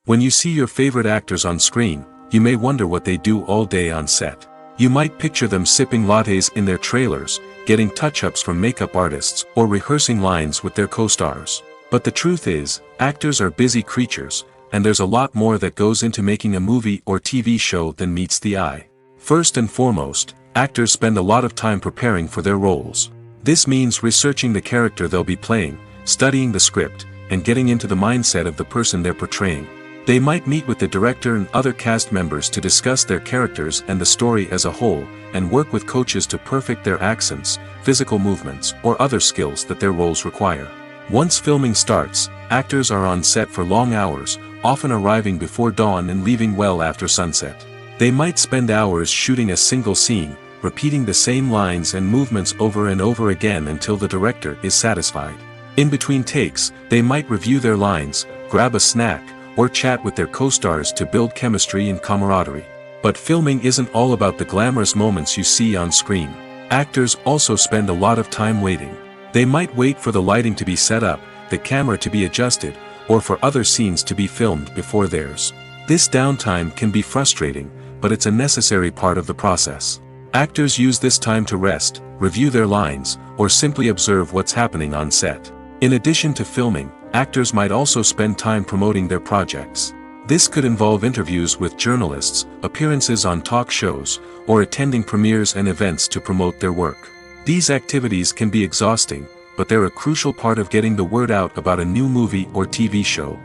When you see your favorite actors on screen, you may wonder what they do all day on set. You might picture them sipping lattes in their trailers, getting touch-ups from makeup artists, or rehearsing lines with their co-stars. But the truth is, actors are busy creatures, and there's a lot more that goes into making a movie or TV show than meets the eye. First and foremost, actors spend a lot of time preparing for their roles. This means researching the character they'll be playing, studying the script, and getting into the mindset of the person they're portraying. They might meet with the director and other cast members to discuss their characters and the story as a whole, and work with coaches to perfect their accents, physical movements, or other skills that their roles require. Once filming starts, actors are on set for long hours, often arriving before dawn and leaving well after sunset. They might spend hours shooting a single scene, repeating the same lines and movements over and over again until the director is satisfied. In between takes, they might review their lines, grab a snack, or chat with their co-stars to build chemistry and camaraderie. But filming isn't all about the glamorous moments you see on screen. Actors also spend a lot of time waiting. They might wait for the lighting to be set up, the camera to be adjusted, or for other scenes to be filmed before theirs. This downtime can be frustrating, but it's a necessary part of the process. Actors use this time to rest, review their lines, or simply observe what's happening on set. In addition to filming, actors might also spend time promoting their projects. This could involve interviews with journalists, appearances on talk shows, or attending premieres and events to promote their work. These activities can be exhausting, but they're a crucial part of getting the word out about a new movie or TV show.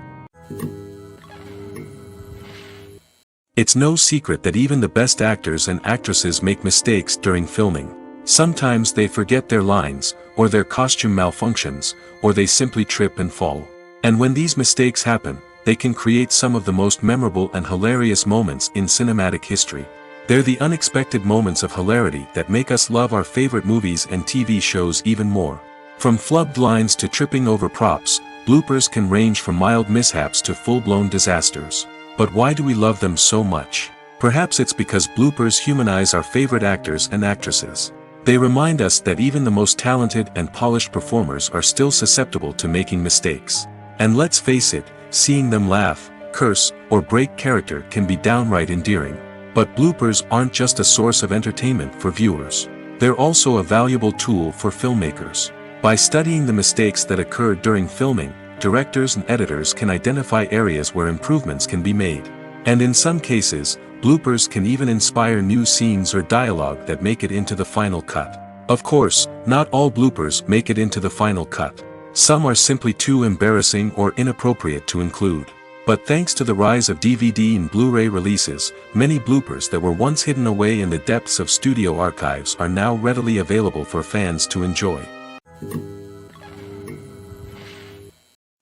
It's no secret that even the best actors and actresses make mistakes during filming. Sometimes they forget their lines, or their costume malfunctions, or they simply trip and fall. And when these mistakes happen, they can create some of the most memorable and hilarious moments in cinematic history. They're the unexpected moments of hilarity that make us love our favorite movies and TV shows even more. From flubbed lines to tripping over props, bloopers can range from mild mishaps to full-blown disasters. But why do we love them so much? Perhaps it's because bloopers humanize our favorite actors and actresses. They remind us that even the most talented and polished performers are still susceptible to making mistakes. And let's face it, seeing them laugh, curse, or break character can be downright endearing. But bloopers aren't just a source of entertainment for viewers. They're also a valuable tool for filmmakers. By studying the mistakes that occurred during filming, directors and editors can identify areas where improvements can be made. And in some cases, bloopers can even inspire new scenes or dialogue that make it into the final cut. Of course, not all bloopers make it into the final cut. Some are simply too embarrassing or inappropriate to include. But thanks to the rise of DVD and Blu-ray releases, many bloopers that were once hidden away in the depths of studio archives are now readily available for fans to enjoy.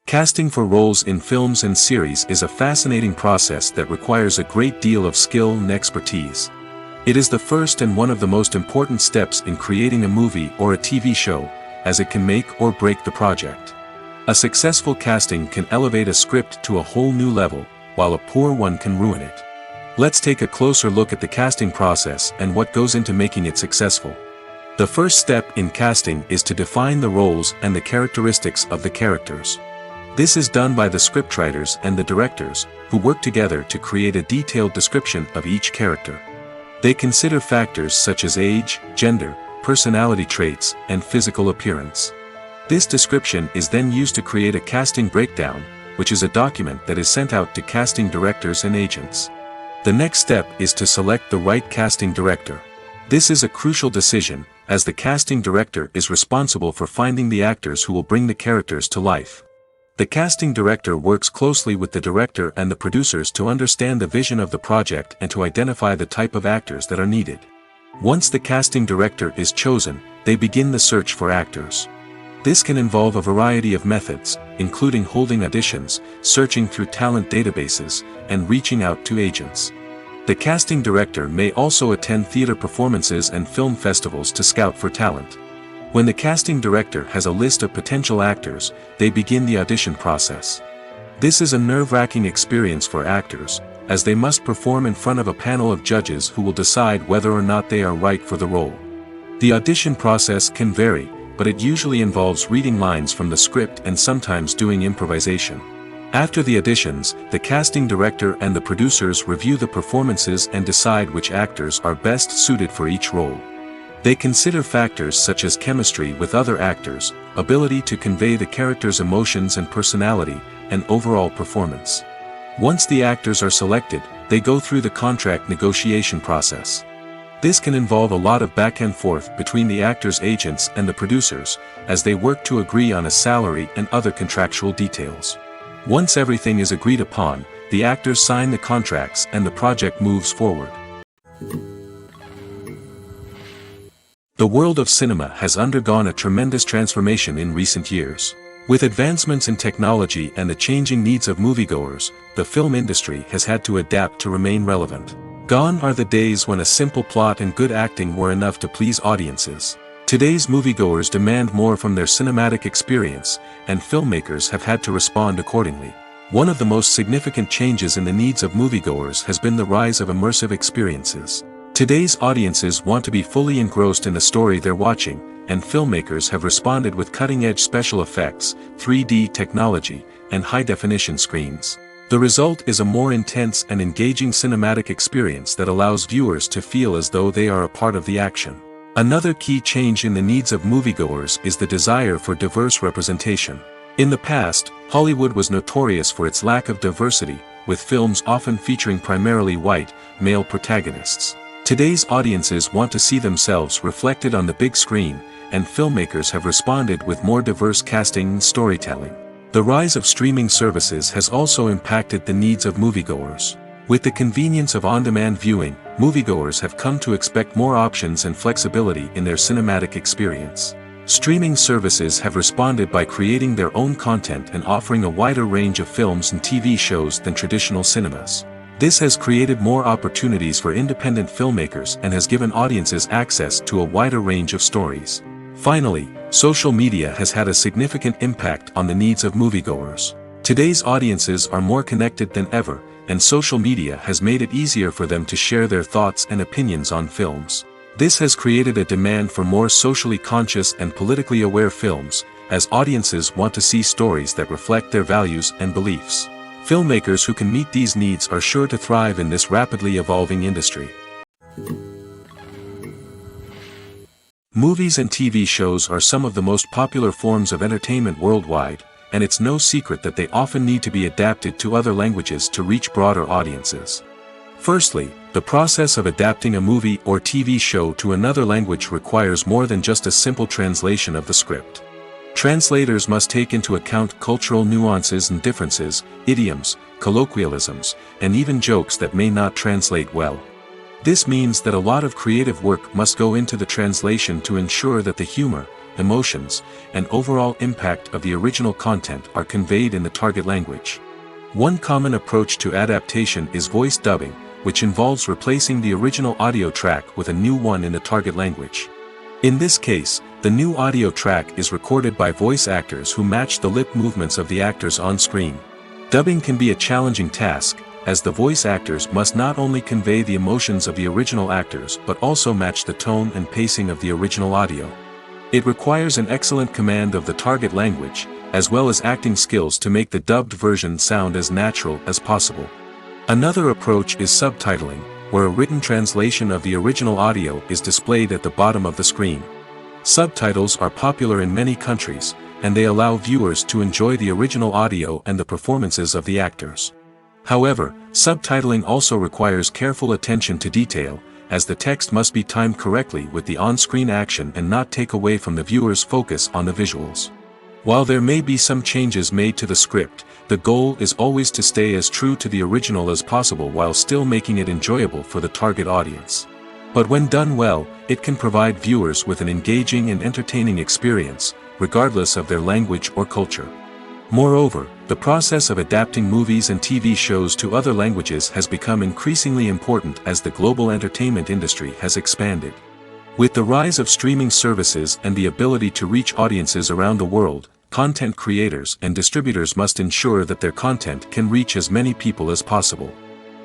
Casting for roles in films and series is a fascinating process that requires a great deal of skill and expertise. It is the first and one of the most important steps in creating a movie or a TV show, as it can make or break the project. A successful casting can elevate a script to a whole new level, while a poor one can ruin it. Let's take a closer look at the casting process and what goes into making it successful. The first step in casting is to define the roles and the characteristics of the characters. This is done by the scriptwriters and the directors, who work together to create a detailed description of each character. They consider factors such as age, gender, personality traits, and physical appearance. This description is then used to create a casting breakdown, which is a document that is sent out to casting directors and agents. The next step is to select the right casting director. This is a crucial decision, as the casting director is responsible for finding the actors who will bring the characters to life. The casting director works closely with the director and the producers to understand the vision of the project and to identify the type of actors that are needed. Once the casting director is chosen, they begin the search for actors. This can involve a variety of methods, including holding auditions, searching through talent databases, and reaching out to agents. The casting director may also attend theater performances and film festivals to scout for talent. When the casting director has a list of potential actors, they begin the audition process. This is a nerve-wracking experience for actors, as they must perform in front of a panel of judges who will decide whether or not they are right for the role. The audition process can vary, but it usually involves reading lines from the script and sometimes doing improvisation. After the auditions, the casting director and the producers review the performances and decide which actors are best suited for each role. They consider factors such as chemistry with other actors, ability to convey the character's emotions and personality, and overall performance. Once the actors are selected, they go through the contract negotiation process. This can involve a lot of back and forth between the actors' agents and the producers, as they work to agree on a salary and other contractual details. Once everything is agreed upon, the actors sign the contracts and the project moves forward. The world of cinema has undergone a tremendous transformation in recent years. With advancements in technology and the changing needs of moviegoers, the film industry has had to adapt to remain relevant. Gone are the days when a simple plot and good acting were enough to please audiences. Today's moviegoers demand more from their cinematic experience, and filmmakers have had to respond accordingly. One of the most significant changes in the needs of moviegoers has been the rise of immersive experiences. Today's audiences want to be fully engrossed in the story they're watching, and filmmakers have responded with cutting-edge special effects, 3D technology, and high-definition screens. The result is a more intense and engaging cinematic experience that allows viewers to feel as though they are a part of the action. Another key change in the needs of moviegoers is the desire for diverse representation. In the past, Hollywood was notorious for its lack of diversity, with films often featuring primarily white, male protagonists. Today's audiences want to see themselves reflected on the big screen, and filmmakers have responded with more diverse casting and storytelling. The rise of streaming services has also impacted the needs of moviegoers. With the convenience of on-demand viewing, moviegoers have come to expect more options and flexibility in their cinematic experience. Streaming services have responded by creating their own content and offering a wider range of films and TV shows than traditional cinemas. This has created more opportunities for independent filmmakers and has given audiences access to a wider range of stories. Finally, social media has had a significant impact on the needs of moviegoers. Today's audiences are more connected than ever, and social media has made it easier for them to share their thoughts and opinions on films. This has created a demand for more socially conscious and politically aware films, as audiences want to see stories that reflect their values and beliefs. Filmmakers who can meet these needs are sure to thrive in this rapidly evolving industry. Movies and TV shows are some of the most popular forms of entertainment worldwide, and it's no secret that they often need to be adapted to other languages to reach broader audiences. Firstly, the process of adapting a movie or TV show to another language requires more than just a simple translation of the script. Translators must take into account cultural nuances and differences, idioms, colloquialisms, and even jokes that may not translate well. This means that a lot of creative work must go into the translation to ensure that the humor, emotions, and overall impact of the original content are conveyed in the target language. One common approach to adaptation is voice dubbing, which involves replacing the original audio track with a new one in the target language. In this case, the new audio track is recorded by voice actors who match the lip movements of the actors on screen. Dubbing can be a challenging task, as the voice actors must not only convey the emotions of the original actors but also match the tone and pacing of the original audio. It requires an excellent command of the target language, as well as acting skills to make the dubbed version sound as natural as possible. Another approach is subtitling, where a written translation of the original audio is displayed at the bottom of the screen. Subtitles are popular in many countries, and they allow viewers to enjoy the original audio and the performances of the actors. However, subtitling also requires careful attention to detail, as the text must be timed correctly with the on-screen action and not take away from the viewer's focus on the visuals. While there may be some changes made to the script, the goal is always to stay as true to the original as possible while still making it enjoyable for the target audience. But when done well, it can provide viewers with an engaging and entertaining experience, regardless of their language or culture. Moreover, the process of adapting movies and TV shows to other languages has become increasingly important as the global entertainment industry has expanded. With the rise of streaming services and the ability to reach audiences around the world, content creators and distributors must ensure that their content can reach as many people as possible.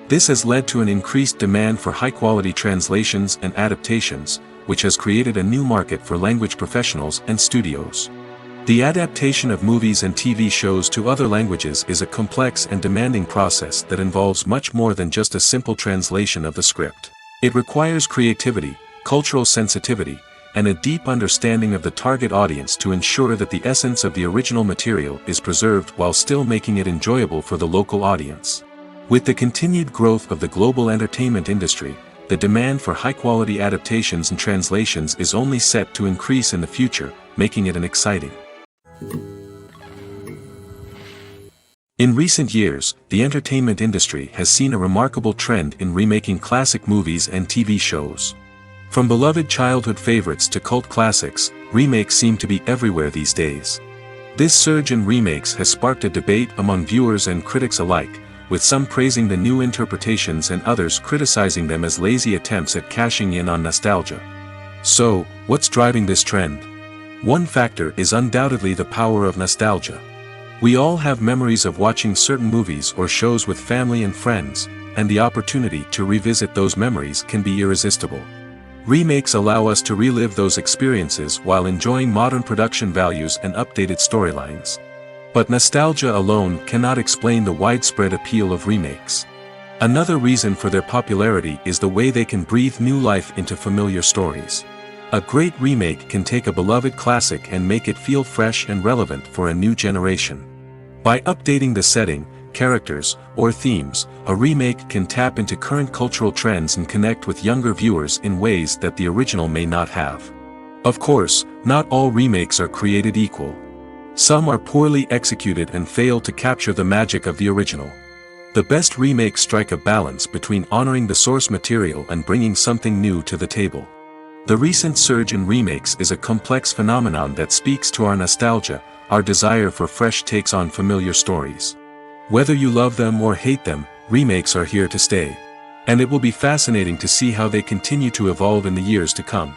This has led to an increased demand for high-quality translations and adaptations, which has created a new market for language professionals and studios. The adaptation of movies and TV shows to other languages is a complex and demanding process that involves much more than just a simple translation of the script. It requires creativity, cultural sensitivity, and a deep understanding of the target audience to ensure that the essence of the original material is preserved while still making it enjoyable for the local audience. With the continued growth of the global entertainment industry, the demand for high-quality adaptations and translations is only set to increase in the future, making it exciting. In recent years, the entertainment industry has seen a remarkable trend in remaking classic movies and TV shows. From beloved childhood favorites to cult classics, remakes seem to be everywhere these days. This surge in remakes has sparked a debate among viewers and critics alike, with some praising the new interpretations and others criticizing them as lazy attempts at cashing in on nostalgia. So, what's driving this trend? One factor is undoubtedly the power of nostalgia. We all have memories of watching certain movies or shows with family and friends, and the opportunity to revisit those memories can be irresistible. Remakes allow us to relive those experiences while enjoying modern production values and updated storylines. But nostalgia alone cannot explain the widespread appeal of remakes. Another reason for their popularity is the way they can breathe new life into familiar stories. A great remake can take a beloved classic and make it feel fresh and relevant for a new generation. By updating the setting, characters, or themes, a remake can tap into current cultural trends and connect with younger viewers in ways that the original may not have. Of course, not all remakes are created equal. Some are poorly executed and fail to capture the magic of the original. The best remakes strike a balance between honoring the source material and bringing something new to the table. The recent surge in remakes is a complex phenomenon that speaks to our nostalgia, our desire for fresh takes on familiar stories. Whether you love them or hate them, remakes are here to stay. And it will be fascinating to see how they continue to evolve in the years to come.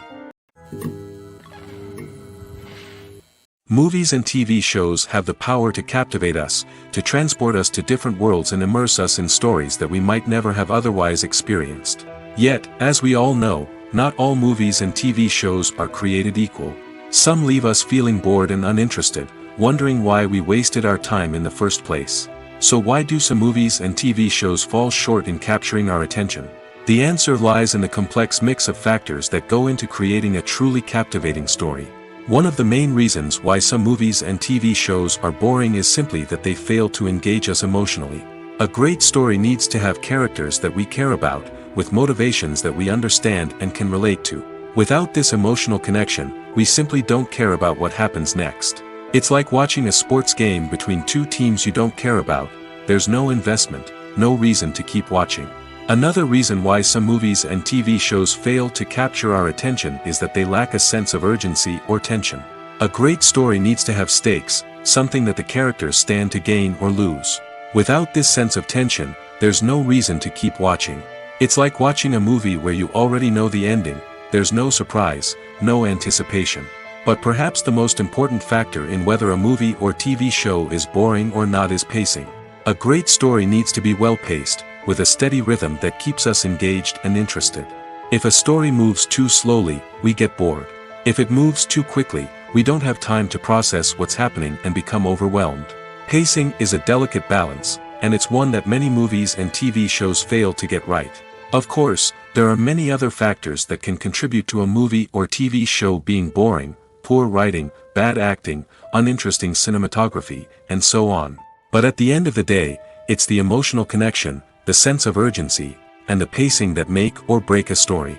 Movies and TV shows have the power to captivate us, to transport us to different worlds and immerse us in stories that we might never have otherwise experienced. Yet, as we all know, not all movies and TV shows are created equal. Some leave us feeling bored and uninterested, wondering why we wasted our time in the first place. So why do some movies and TV shows fall short in capturing our attention? The answer lies in the complex mix of factors that go into creating a truly captivating story. One of the main reasons why some movies and TV shows are boring is simply that they fail to engage us emotionally. A great story needs to have characters that we care about, with motivations that we understand and can relate to. Without this emotional connection, we simply don't care about what happens next. It's like watching a sports game between two teams you don't care about. There's no investment, no reason to keep watching. Another reason why some movies and TV shows fail to capture our attention is that they lack a sense of urgency or tension. A great story needs to have stakes, something that the characters stand to gain or lose. Without this sense of tension, there's no reason to keep watching. It's like watching a movie where you already know the ending. There's no surprise, no anticipation. But perhaps the most important factor in whether a movie or TV show is boring or not is pacing. A great story needs to be well-paced, with a steady rhythm that keeps us engaged and interested. If a story moves too slowly, we get bored. If it moves too quickly, we don't have time to process what's happening and become overwhelmed. Pacing is a delicate balance, and it's one that many movies and TV shows fail to get right. Of course, there are many other factors that can contribute to a movie or TV show being boring: poor writing, bad acting, uninteresting cinematography, and so on. But at the end of the day, it's the emotional connection, the sense of urgency, and the pacing that make or break a story.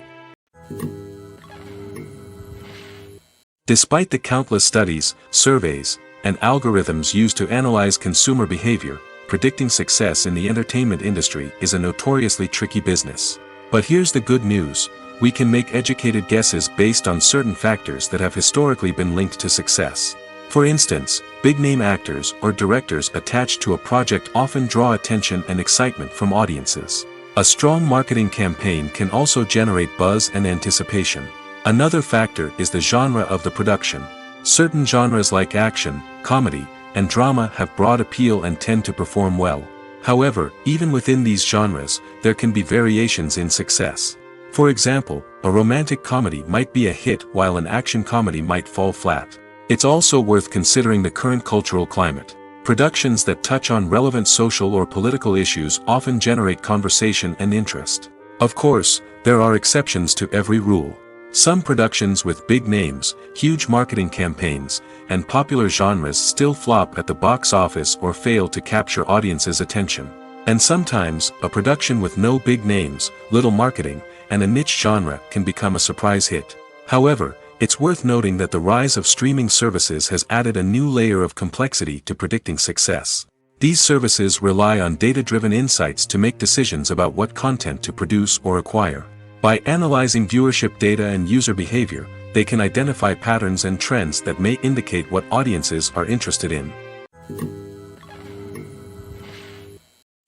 Despite the countless studies, surveys, and algorithms used to analyze consumer behavior, predicting success in the entertainment industry is a notoriously tricky business. But here's the good news: we can make educated guesses based on certain factors that have historically been linked to success. For instance, big-name actors or directors attached to a project often draw attention and excitement from audiences. A strong marketing campaign can also generate buzz and anticipation. Another factor is the genre of the production. Certain genres like action, comedy, and drama have broad appeal and tend to perform well. However, even within these genres, there can be variations in success. For example, a romantic comedy might be a hit while an action comedy might fall flat. It's also worth considering the current cultural climate. Productions that touch on relevant social or political issues often generate conversation and interest. Of course, there are exceptions to every rule. Some productions with big names, huge marketing campaigns, and popular genres still flop at the box office or fail to capture audiences' attention. And sometimes, a production with no big names, little marketing, and a niche genre can become a surprise hit. However, it's worth noting that the rise of streaming services has added a new layer of complexity to predicting success. These services rely on data-driven insights to make decisions about what content to produce or acquire. By analyzing viewership data and user behavior, they can identify patterns and trends that may indicate what audiences are interested in.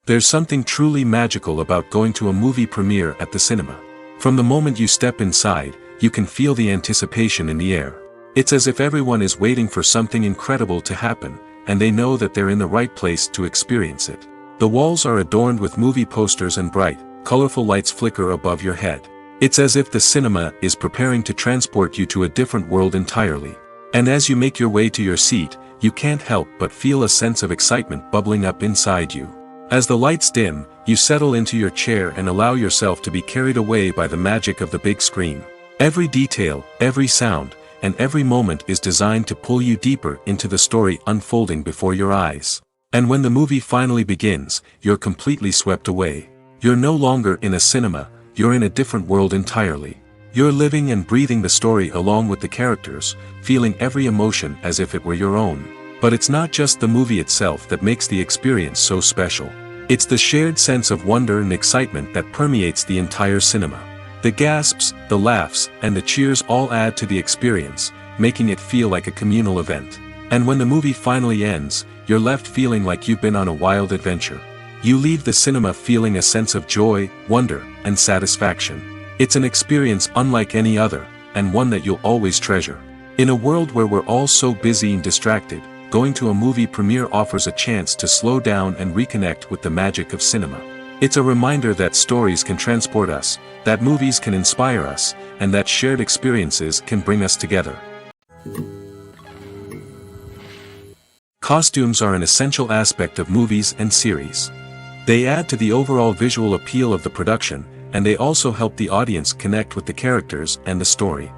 There's something truly magical about going to a movie premiere at the cinema. From the moment you step inside, you can feel the anticipation in the air. It's as if everyone is waiting for something incredible to happen, and they know that they're in the right place to experience it. The walls are adorned with movie posters and bright, colorful lights flicker above your head. It's as if the cinema is preparing to transport you to a different world entirely. And as you make your way to your seat, you can't help but feel a sense of excitement bubbling up inside you. As the lights dim, you settle into your chair and allow yourself to be carried away by the magic of the big screen. Every detail, every sound, and every moment is designed to pull you deeper into the story unfolding before your eyes. And when the movie finally begins, you're completely swept away. You're no longer in a cinema, you're in a different world entirely. You're living and breathing the story along with the characters, feeling every emotion as if it were your own. But it's not just the movie itself that makes the experience so special. It's the shared sense of wonder and excitement that permeates the entire cinema. The gasps, the laughs, and the cheers all add to the experience, making it feel like a communal event. And when the movie finally ends, you're left feeling like you've been on a wild adventure. You leave the cinema feeling a sense of joy, wonder, and satisfaction. It's an experience unlike any other, and one that you'll always treasure. In a world where we're all so busy and distracted, going to a movie premiere offers a chance to slow down and reconnect with the magic of cinema. It's a reminder that stories can transport us, that movies can inspire us, and that shared experiences can bring us together. Costumes are an essential aspect of movies and series. They add to the overall visual appeal of the production, and they also help the audience connect with the characters and the story.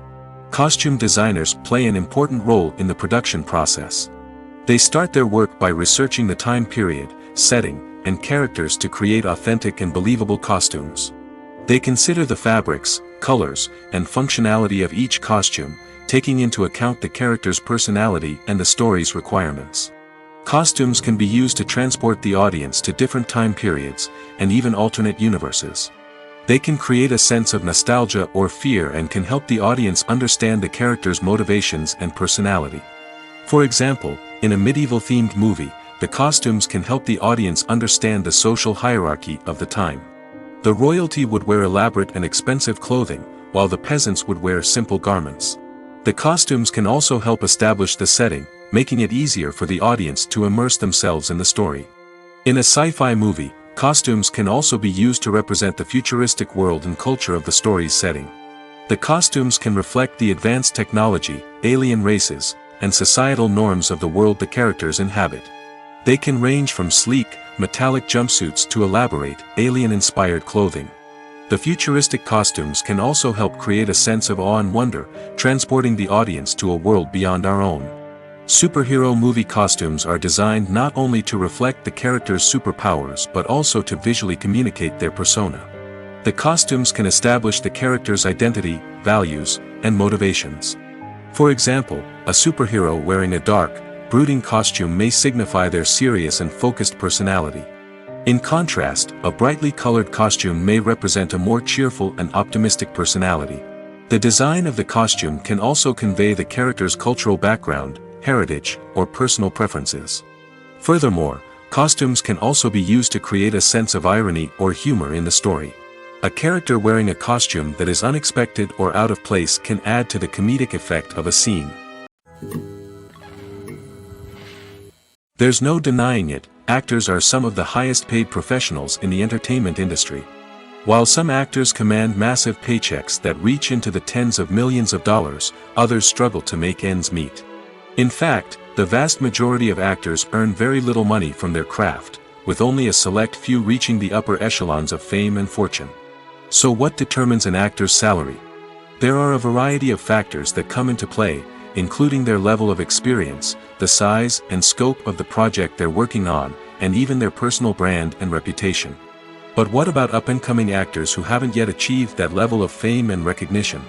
Costume designers play an important role in the production process. They start their work by researching the time period, setting, and characters to create authentic and believable costumes. They consider the fabrics, colors, and functionality of each costume, taking into account the character's personality and the story's requirements. Costumes can be used to transport the audience to different time periods, and even alternate universes. They can create a sense of nostalgia or fear and can help the audience understand the character's motivations and personality. For example, in a medieval-themed movie, the costumes can help the audience understand the social hierarchy of the time. The royalty would wear elaborate and expensive clothing, while the peasants would wear simple garments. The costumes can also help establish the setting, making it easier for the audience to immerse themselves in the story. In a sci-fi movie, costumes can also be used to represent the futuristic world and culture of the story's setting. The costumes can reflect the advanced technology, alien races, and societal norms of the world the characters inhabit. They can range from sleek, metallic jumpsuits to elaborate, alien-inspired clothing. The futuristic costumes can also help create a sense of awe and wonder, transporting the audience to a world beyond our own. Superhero movie costumes are designed not only to reflect the character's superpowers but also to visually communicate their persona. The costumes can establish the character's identity, values, and motivations. For example, a superhero wearing a dark, brooding costume may signify their serious and focused personality. In contrast, a brightly colored costume may represent a more cheerful and optimistic personality. The design of the costume can also convey the character's cultural background, heritage, or personal preferences. Furthermore, costumes can also be used to create a sense of irony or humor in the story. A character wearing a costume that is unexpected or out of place can add to the comedic effect of a scene. There's no denying it, actors are some of the highest paid professionals in the entertainment industry. While some actors command massive paychecks that reach into the tens of millions of dollars, others struggle to make ends meet. In fact, the vast majority of actors earn very little money from their craft, with only a select few reaching the upper echelons of fame and fortune. So what determines an actor's salary? There are a variety of factors that come into play, including their level of experience, the size and scope of the project they're working on, and even their personal brand and reputation. But what about up-and-coming actors who haven't yet achieved that level of fame and recognition?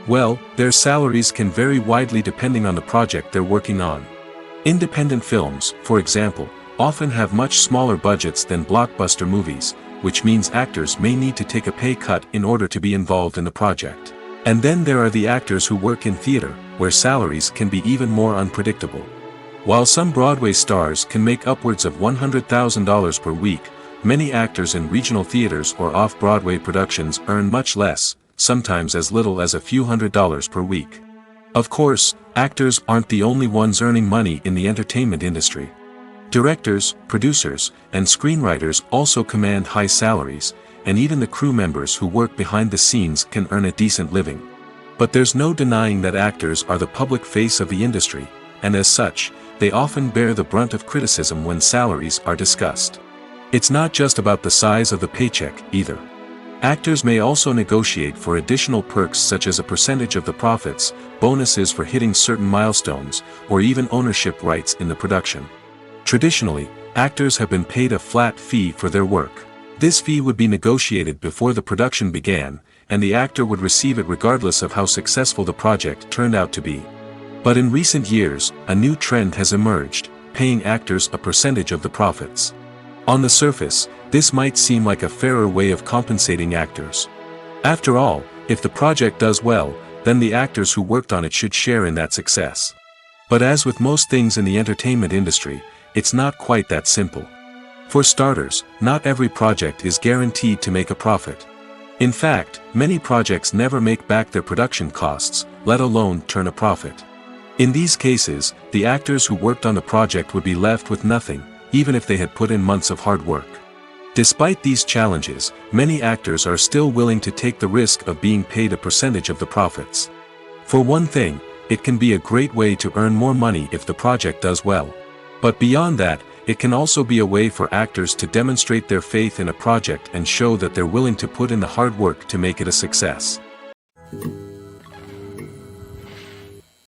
Well, their salaries can vary widely depending on the project they're working on. Independent films, for example, often have much smaller budgets than blockbuster movies, which means actors may need to take a pay cut in order to be involved in the project. And then there are the actors who work in theater, where salaries can be even more unpredictable. While some Broadway stars can make upwards of $100,000 per week, many actors in regional theaters or off-Broadway productions earn much less, sometimes as little as a few $100s per week. Of course, actors aren't the only ones earning money in the entertainment industry. Directors, producers, and screenwriters also command high salaries, and even the crew members who work behind the scenes can earn a decent living. But there's no denying that actors are the public face of the industry, and as such, they often bear the brunt of criticism when salaries are discussed. It's not just about the size of the paycheck, either. Actors may also negotiate for additional perks such as a percentage of the profits, bonuses for hitting certain milestones, or even ownership rights in the production. Traditionally, actors have been paid a flat fee for their work. This fee would be negotiated before the production began, and the actor would receive it regardless of how successful the project turned out to be. But in recent years, a new trend has emerged, paying actors a percentage of the profits. On the surface, this might seem like a fairer way of compensating actors. After all, if the project does well, then the actors who worked on it should share in that success. But as with most things in the entertainment industry, it's not quite that simple. For starters, not every project is guaranteed to make a profit. In fact, many projects never make back their production costs, let alone turn a profit. In these cases, the actors who worked on the project would be left with nothing, even if they had put in months of hard work. Despite these challenges, many actors are still willing to take the risk of being paid a percentage of the profits. For one thing, it can be a great way to earn more money if the project does well. But beyond that, it can also be a way for actors to demonstrate their faith in a project and show that they're willing to put in the hard work to make it a success.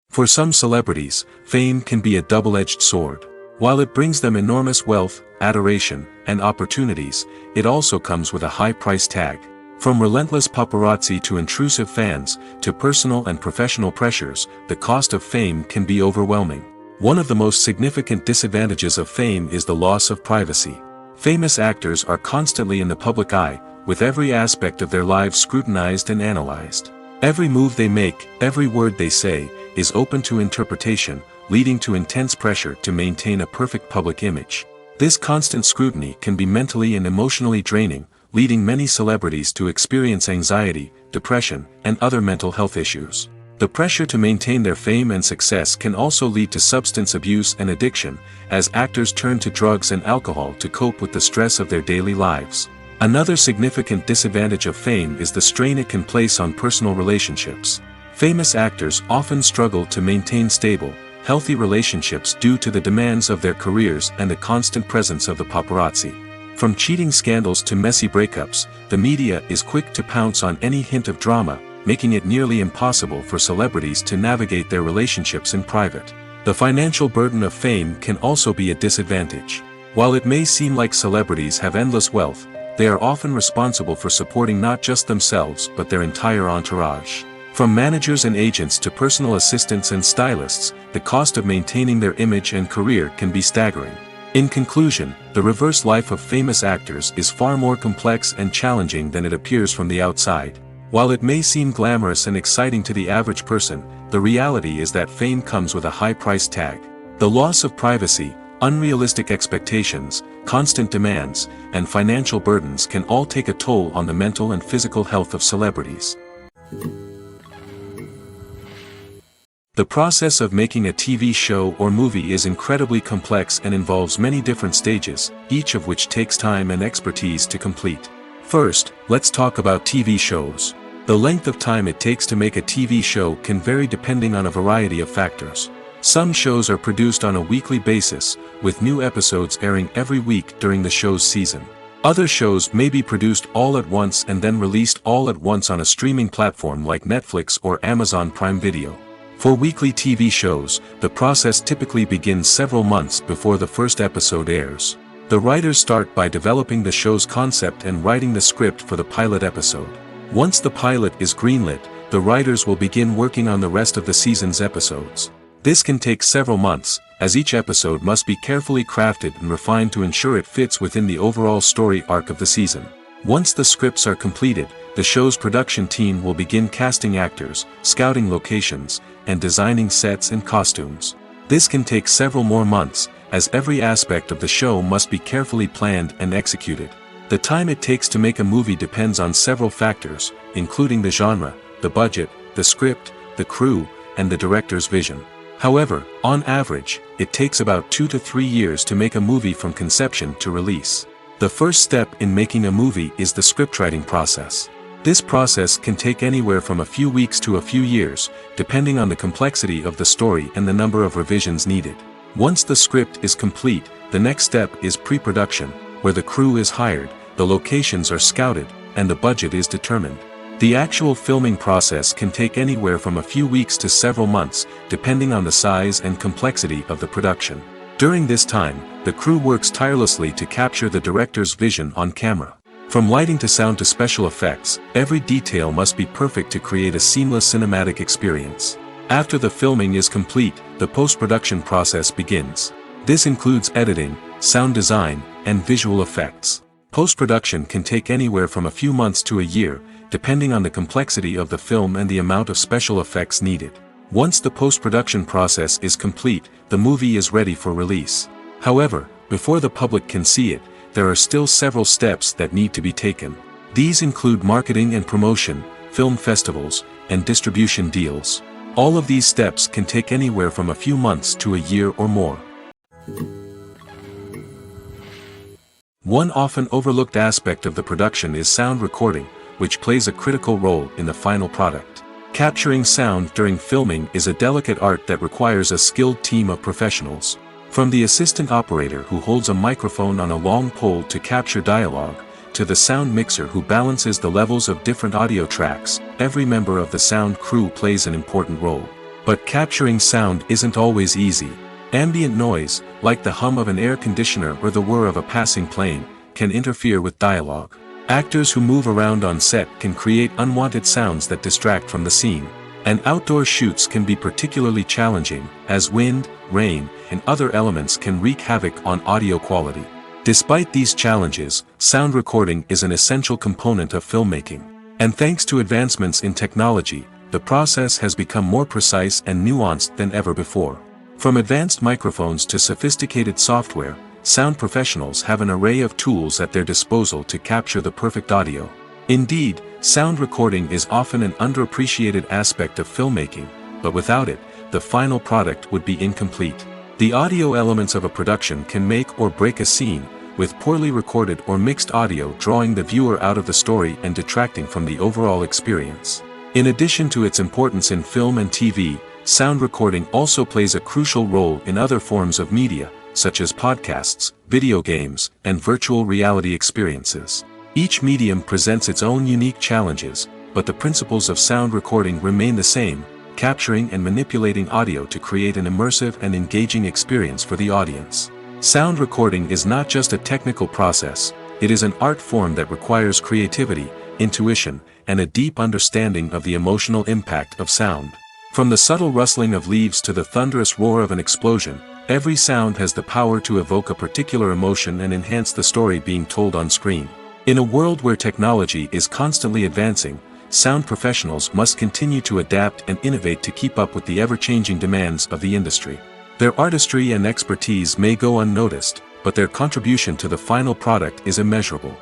For some celebrities, fame can be a double-edged sword. While it brings them enormous wealth, adoration, and opportunities, it also comes with a high price tag. From relentless paparazzi to intrusive fans, to personal and professional pressures, the cost of fame can be overwhelming. One of the most significant disadvantages of fame is the loss of privacy. Famous actors are constantly in the public eye, with every aspect of their lives scrutinized and analyzed. Every move they make, every word they say, is open to interpretation, leading to intense pressure to maintain a perfect public image. This constant scrutiny can be mentally and emotionally draining, leading many celebrities to experience anxiety, depression, and other mental health issues. The pressure to maintain their fame and success can also lead to substance abuse and addiction, as actors turn to drugs and alcohol to cope with the stress of their daily lives. Another significant disadvantage of fame is the strain it can place on personal relationships. Famous actors often struggle to maintain stable, healthy relationships due to the demands of their careers and the constant presence of the paparazzi. From cheating scandals to messy breakups, the media is quick to pounce on any hint of drama, making it nearly impossible for celebrities to navigate their relationships in private. The financial burden of fame can also be a disadvantage. While it may seem like celebrities have endless wealth, they are often responsible for supporting not just themselves but their entire entourage. From managers and agents to personal assistants and stylists, the cost of maintaining their image and career can be staggering. In conclusion, the reverse life of famous actors is far more complex and challenging than it appears from the outside. While it may seem glamorous and exciting to the average person, the reality is that fame comes with a high price tag. The loss of privacy, unrealistic expectations, constant demands, and financial burdens can all take a toll on the mental and physical health of celebrities. The process of making a TV show or movie is incredibly complex and involves many different stages, each of which takes time and expertise to complete. First, let's talk about TV shows. The length of time it takes to make a TV show can vary depending on a variety of factors. Some shows are produced on a weekly basis, with new episodes airing every week during the show's season. Other shows may be produced all at once and then released all at once on a streaming platform like Netflix or Amazon Prime Video. For weekly TV shows, the process typically begins several months before the first episode airs. The writers start by developing the show's concept and writing the script for the pilot episode. Once the pilot is greenlit, the writers will begin working on the rest of the season's episodes. This can take several months, as each episode must be carefully crafted and refined to ensure it fits within the overall story arc of the season. Once the scripts are completed, the show's production team will begin casting actors, scouting locations, and designing sets and costumes. This can take several more months, as every aspect of the show must be carefully planned and executed. The time it takes to make a movie depends on several factors, including the genre, the budget, the script, the crew, and the director's vision. However, on average, it takes about 2 to 3 years to make a movie from conception to release. The first step in making a movie is the scriptwriting process. This process can take anywhere from a few weeks to a few years, depending on the complexity of the story and the number of revisions needed. Once the script is complete, the next step is pre-production, where the crew is hired, the locations are scouted, and the budget is determined. The actual filming process can take anywhere from a few weeks to several months, depending on the size and complexity of the production. During this time, the crew works tirelessly to capture the director's vision on camera. From lighting to sound to special effects, every detail must be perfect to create a seamless cinematic experience. After the filming is complete, the post-production process begins. This includes editing, sound design, and visual effects. Post-production can take anywhere from a few months to a year, depending on the complexity of the film and the amount of special effects needed. Once the post-production process is complete, the movie is ready for release. However, before the public can see it, there are still several steps that need to be taken. These include marketing and promotion, film festivals, and distribution deals. All of these steps can take anywhere from a few months to a year or more. One often overlooked aspect of the production is sound recording, which plays a critical role in the final product. Capturing sound during filming is a delicate art that requires a skilled team of professionals. From the assistant operator who holds a microphone on a long pole to capture dialogue, to the sound mixer who balances the levels of different audio tracks, every member of the sound crew plays an important role. But capturing sound isn't always easy. Ambient noise, like the hum of an air conditioner or the whir of a passing plane, can interfere with dialogue. Actors who move around on set can create unwanted sounds that distract from the scene. And outdoor shoots can be particularly challenging, as wind, rain, and other elements can wreak havoc on audio quality. Despite these challenges, sound recording is an essential component of filmmaking. And thanks to advancements in technology, the process has become more precise and nuanced than ever before. From advanced microphones to sophisticated software, sound professionals have an array of tools at their disposal to capture the perfect audio. Indeed, sound recording is often an underappreciated aspect of filmmaking, but without it, the final product would be incomplete. The audio elements of a production can make or break a scene, with poorly recorded or mixed audio drawing the viewer out of the story and detracting from the overall experience. In addition to its importance in film and TV, sound recording also plays a crucial role in other forms of media, such as podcasts, video games, and virtual reality experiences. Each medium presents its own unique challenges, but the principles of sound recording remain the same, capturing and manipulating audio to create an immersive and engaging experience for the audience. Sound recording is not just a technical process, it is an art form that requires creativity, intuition, and a deep understanding of the emotional impact of sound. From the subtle rustling of leaves to the thunderous roar of an explosion, every sound has the power to evoke a particular emotion and enhance the story being told on screen. In a world where technology is constantly advancing, sound professionals must continue to adapt and innovate to keep up with the ever-changing demands of the industry. Their artistry and expertise may go unnoticed, but their contribution to the final product is immeasurable.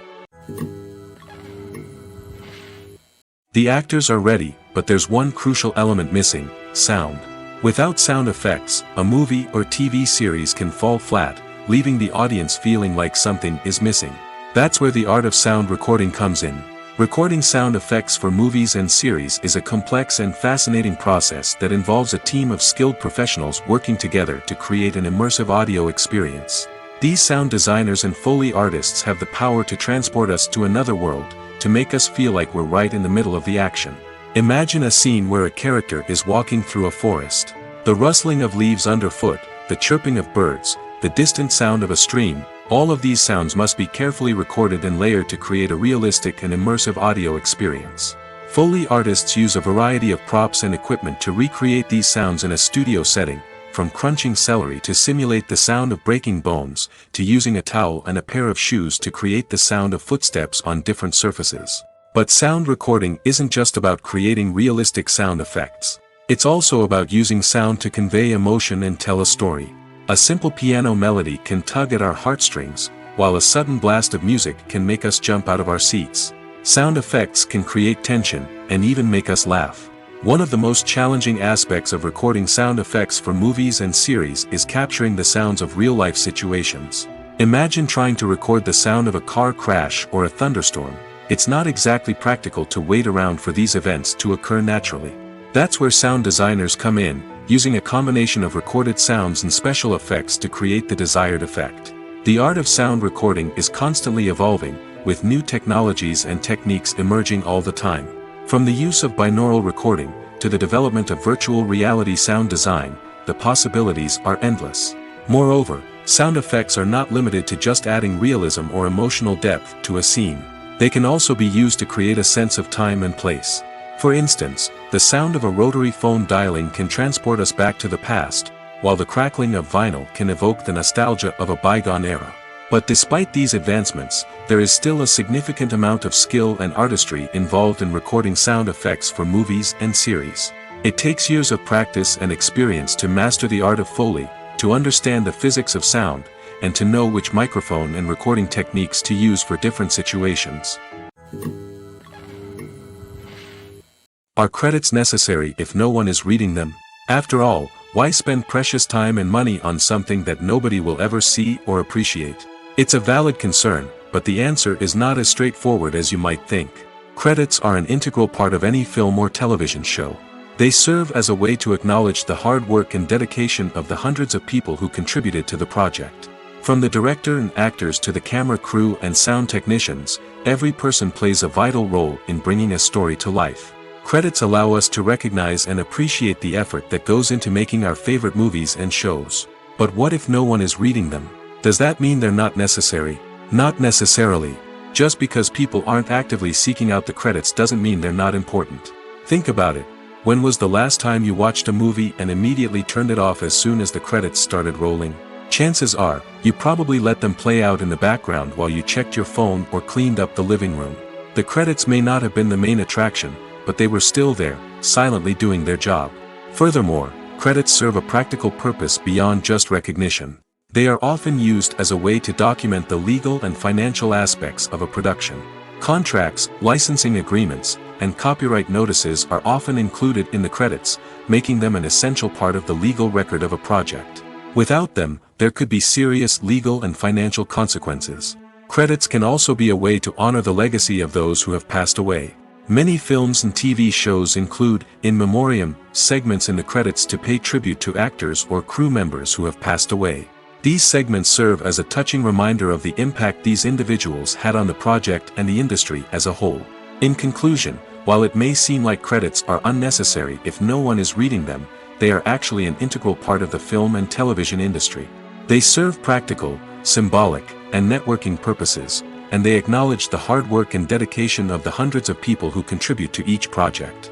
The actors are ready, but there's one crucial element missing: sound. Without sound effects, a movie or TV series can fall flat, leaving the audience feeling like something is missing. That's where the art of sound recording comes in. Recording sound effects for movies and series is a complex and fascinating process that involves a team of skilled professionals working together to create an immersive audio experience. These sound designers and Foley artists have the power to transport us to another world, to make us feel like we're right in the middle of the action. Imagine a scene where a character is walking through a forest. The rustling of leaves underfoot, the chirping of birds, the distant sound of a stream, all of these sounds must be carefully recorded and layered to create a realistic and immersive audio experience. Foley artists use a variety of props and equipment to recreate these sounds in a studio setting, from crunching celery to simulate the sound of breaking bones, to using a towel and a pair of shoes to create the sound of footsteps on different surfaces. But sound recording isn't just about creating realistic sound effects. It's also about using sound to convey emotion and tell a story. A simple piano melody can tug at our heartstrings, while a sudden blast of music can make us jump out of our seats. Sound effects can create tension, and even make us laugh. One of the most challenging aspects of recording sound effects for movies and series is capturing the sounds of real-life situations. Imagine trying to record the sound of a car crash or a thunderstorm. It's not exactly practical to wait around for these events to occur naturally. That's where sound designers come in, using a combination of recorded sounds and special effects to create the desired effect. The art of sound recording is constantly evolving, with new technologies and techniques emerging all the time. From the use of binaural recording, to the development of virtual reality sound design, the possibilities are endless. Moreover, sound effects are not limited to just adding realism or emotional depth to a scene. They can also be used to create a sense of time and place. For instance, the sound of a rotary phone dialing can transport us back to the past, while the crackling of vinyl can evoke the nostalgia of a bygone era. But despite these advancements, there is still a significant amount of skill and artistry involved in recording sound effects for movies and series. It takes years of practice and experience to master the art of Foley, to understand the physics of sound, and to know which microphone and recording techniques to use for different situations. Are credits necessary if no one is reading them? After all, why spend precious time and money on something that nobody will ever see or appreciate? It's a valid concern, but the answer is not as straightforward as you might think. Credits are an integral part of any film or television show. They serve as a way to acknowledge the hard work and dedication of the hundreds of people who contributed to the project. From the director and actors to the camera crew and sound technicians, every person plays a vital role in bringing a story to life. Credits allow us to recognize and appreciate the effort that goes into making our favorite movies and shows. But what if no one is reading them? Does that mean they're not necessary? Not necessarily. Just because people aren't actively seeking out the credits doesn't mean they're not important. Think about it. When was the last time you watched a movie and immediately turned it off as soon as the credits started rolling? Chances are, you probably let them play out in the background while you checked your phone or cleaned up the living room. The credits may not have been the main attraction, but they were still there, silently doing their job. Furthermore, credits serve a practical purpose beyond just recognition. They are often used as a way to document the legal and financial aspects of a production. Contracts, licensing agreements, and copyright notices are often included in the credits, making them an essential part of the legal record of a project. Without them, there could be serious legal and financial consequences. Credits can also be a way to honor the legacy of those who have passed away. Many films and TV shows include, in memoriam, segments in the credits to pay tribute to actors or crew members who have passed away. These segments serve as a touching reminder of the impact these individuals had on the project and the industry as a whole. In conclusion, while it may seem like credits are unnecessary if no one is reading them, they are actually an integral part of the film and television industry. They serve practical, symbolic, and networking purposes, and they acknowledge the hard work and dedication of the hundreds of people who contribute to each project.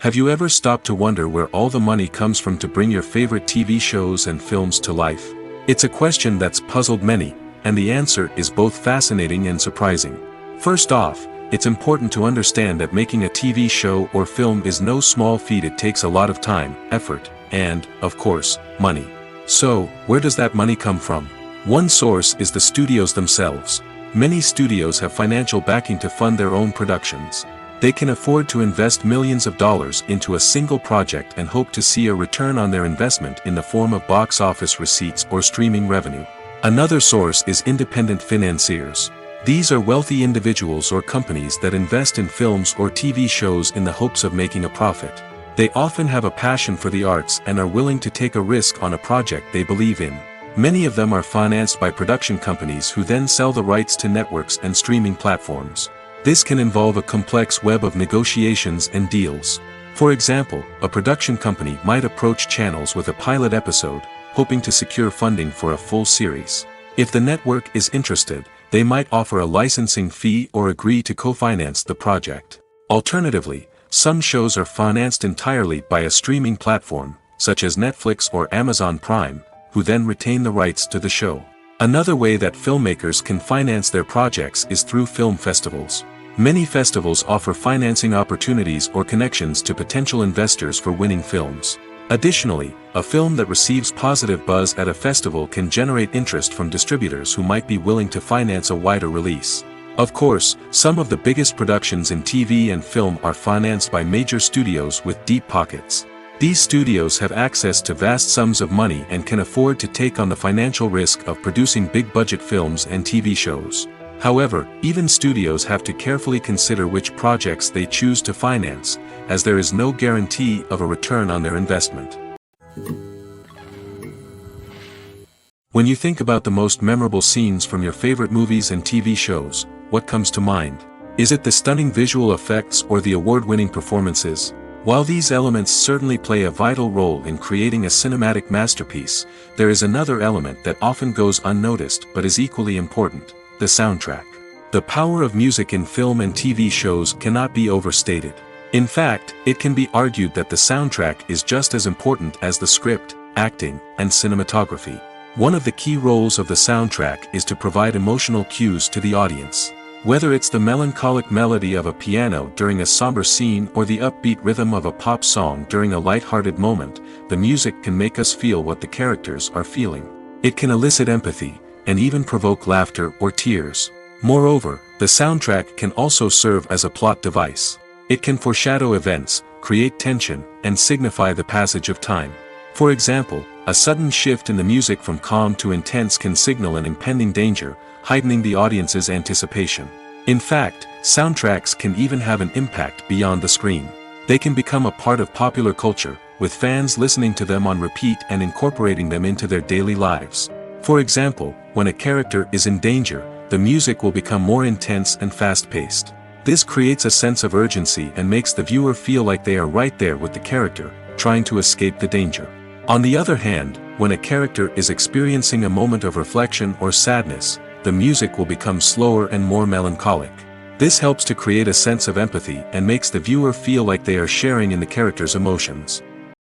Have you ever stopped to wonder where all the money comes from to bring your favorite TV shows and films to life? It's a question that's puzzled many, and the answer is both fascinating and surprising. First off, it's important to understand that making a TV show or film is no small feat. It takes a lot of time, effort, and, of course, money. So, where does that money come from? One source is the studios themselves. Many studios have financial backing to fund their own productions. They can afford to invest millions of dollars into a single project and hope to see a return on their investment in the form of box office receipts or streaming revenue. Another source is independent financiers. These are wealthy individuals or companies that invest in films or TV shows in the hopes of making a profit. They often have a passion for the arts and are willing to take a risk on a project they believe in. Many of them are financed by production companies who then sell the rights to networks and streaming platforms. This can involve a complex web of negotiations and deals. For example, a production company might approach channels with a pilot episode, hoping to secure funding for a full series. If the network is interested, they might offer a licensing fee or agree to co-finance the project. Alternatively, some shows are financed entirely by a streaming platform, such as Netflix or Amazon Prime, who then retain the rights to the show. Another way that filmmakers can finance their projects is through film festivals. Many festivals offer financing opportunities or connections to potential investors for winning films. Additionally, a film that receives positive buzz at a festival can generate interest from distributors who might be willing to finance a wider release. Of course, some of the biggest productions in TV and film are financed by major studios with deep pockets. These studios have access to vast sums of money and can afford to take on the financial risk of producing big-budget films and TV shows. However, even studios have to carefully consider which projects they choose to finance, as there is no guarantee of a return on their investment. When you think about the most memorable scenes from your favorite movies and TV shows, what comes to mind? Is it the stunning visual effects or the award-winning performances? While these elements certainly play a vital role in creating a cinematic masterpiece, there is another element that often goes unnoticed but is equally important: the soundtrack. The power of music in film and TV shows cannot be overstated. In fact, it can be argued that the soundtrack is just as important as the script, acting, and cinematography. One of the key roles of the soundtrack is to provide emotional cues to the audience. Whether it's the melancholic melody of a piano during a somber scene or the upbeat rhythm of a pop song during a light-hearted moment, the music can make us feel what the characters are feeling. It can elicit empathy, and even provoke laughter or tears. Moreover, the soundtrack can also serve as a plot device. It can foreshadow events, create tension, and signify the passage of time. For example, a sudden shift in the music from calm to intense can signal an impending danger, heightening the audience's anticipation. In fact, soundtracks can even have an impact beyond the screen. They can become a part of popular culture, with fans listening to them on repeat and incorporating them into their daily lives. For example, when a character is in danger, the music will become more intense and fast-paced. This creates a sense of urgency and makes the viewer feel like they are right there with the character, trying to escape the danger. On the other hand, when a character is experiencing a moment of reflection or sadness, the music will become slower and more melancholic. This helps to create a sense of empathy and makes the viewer feel like they are sharing in the character's emotions.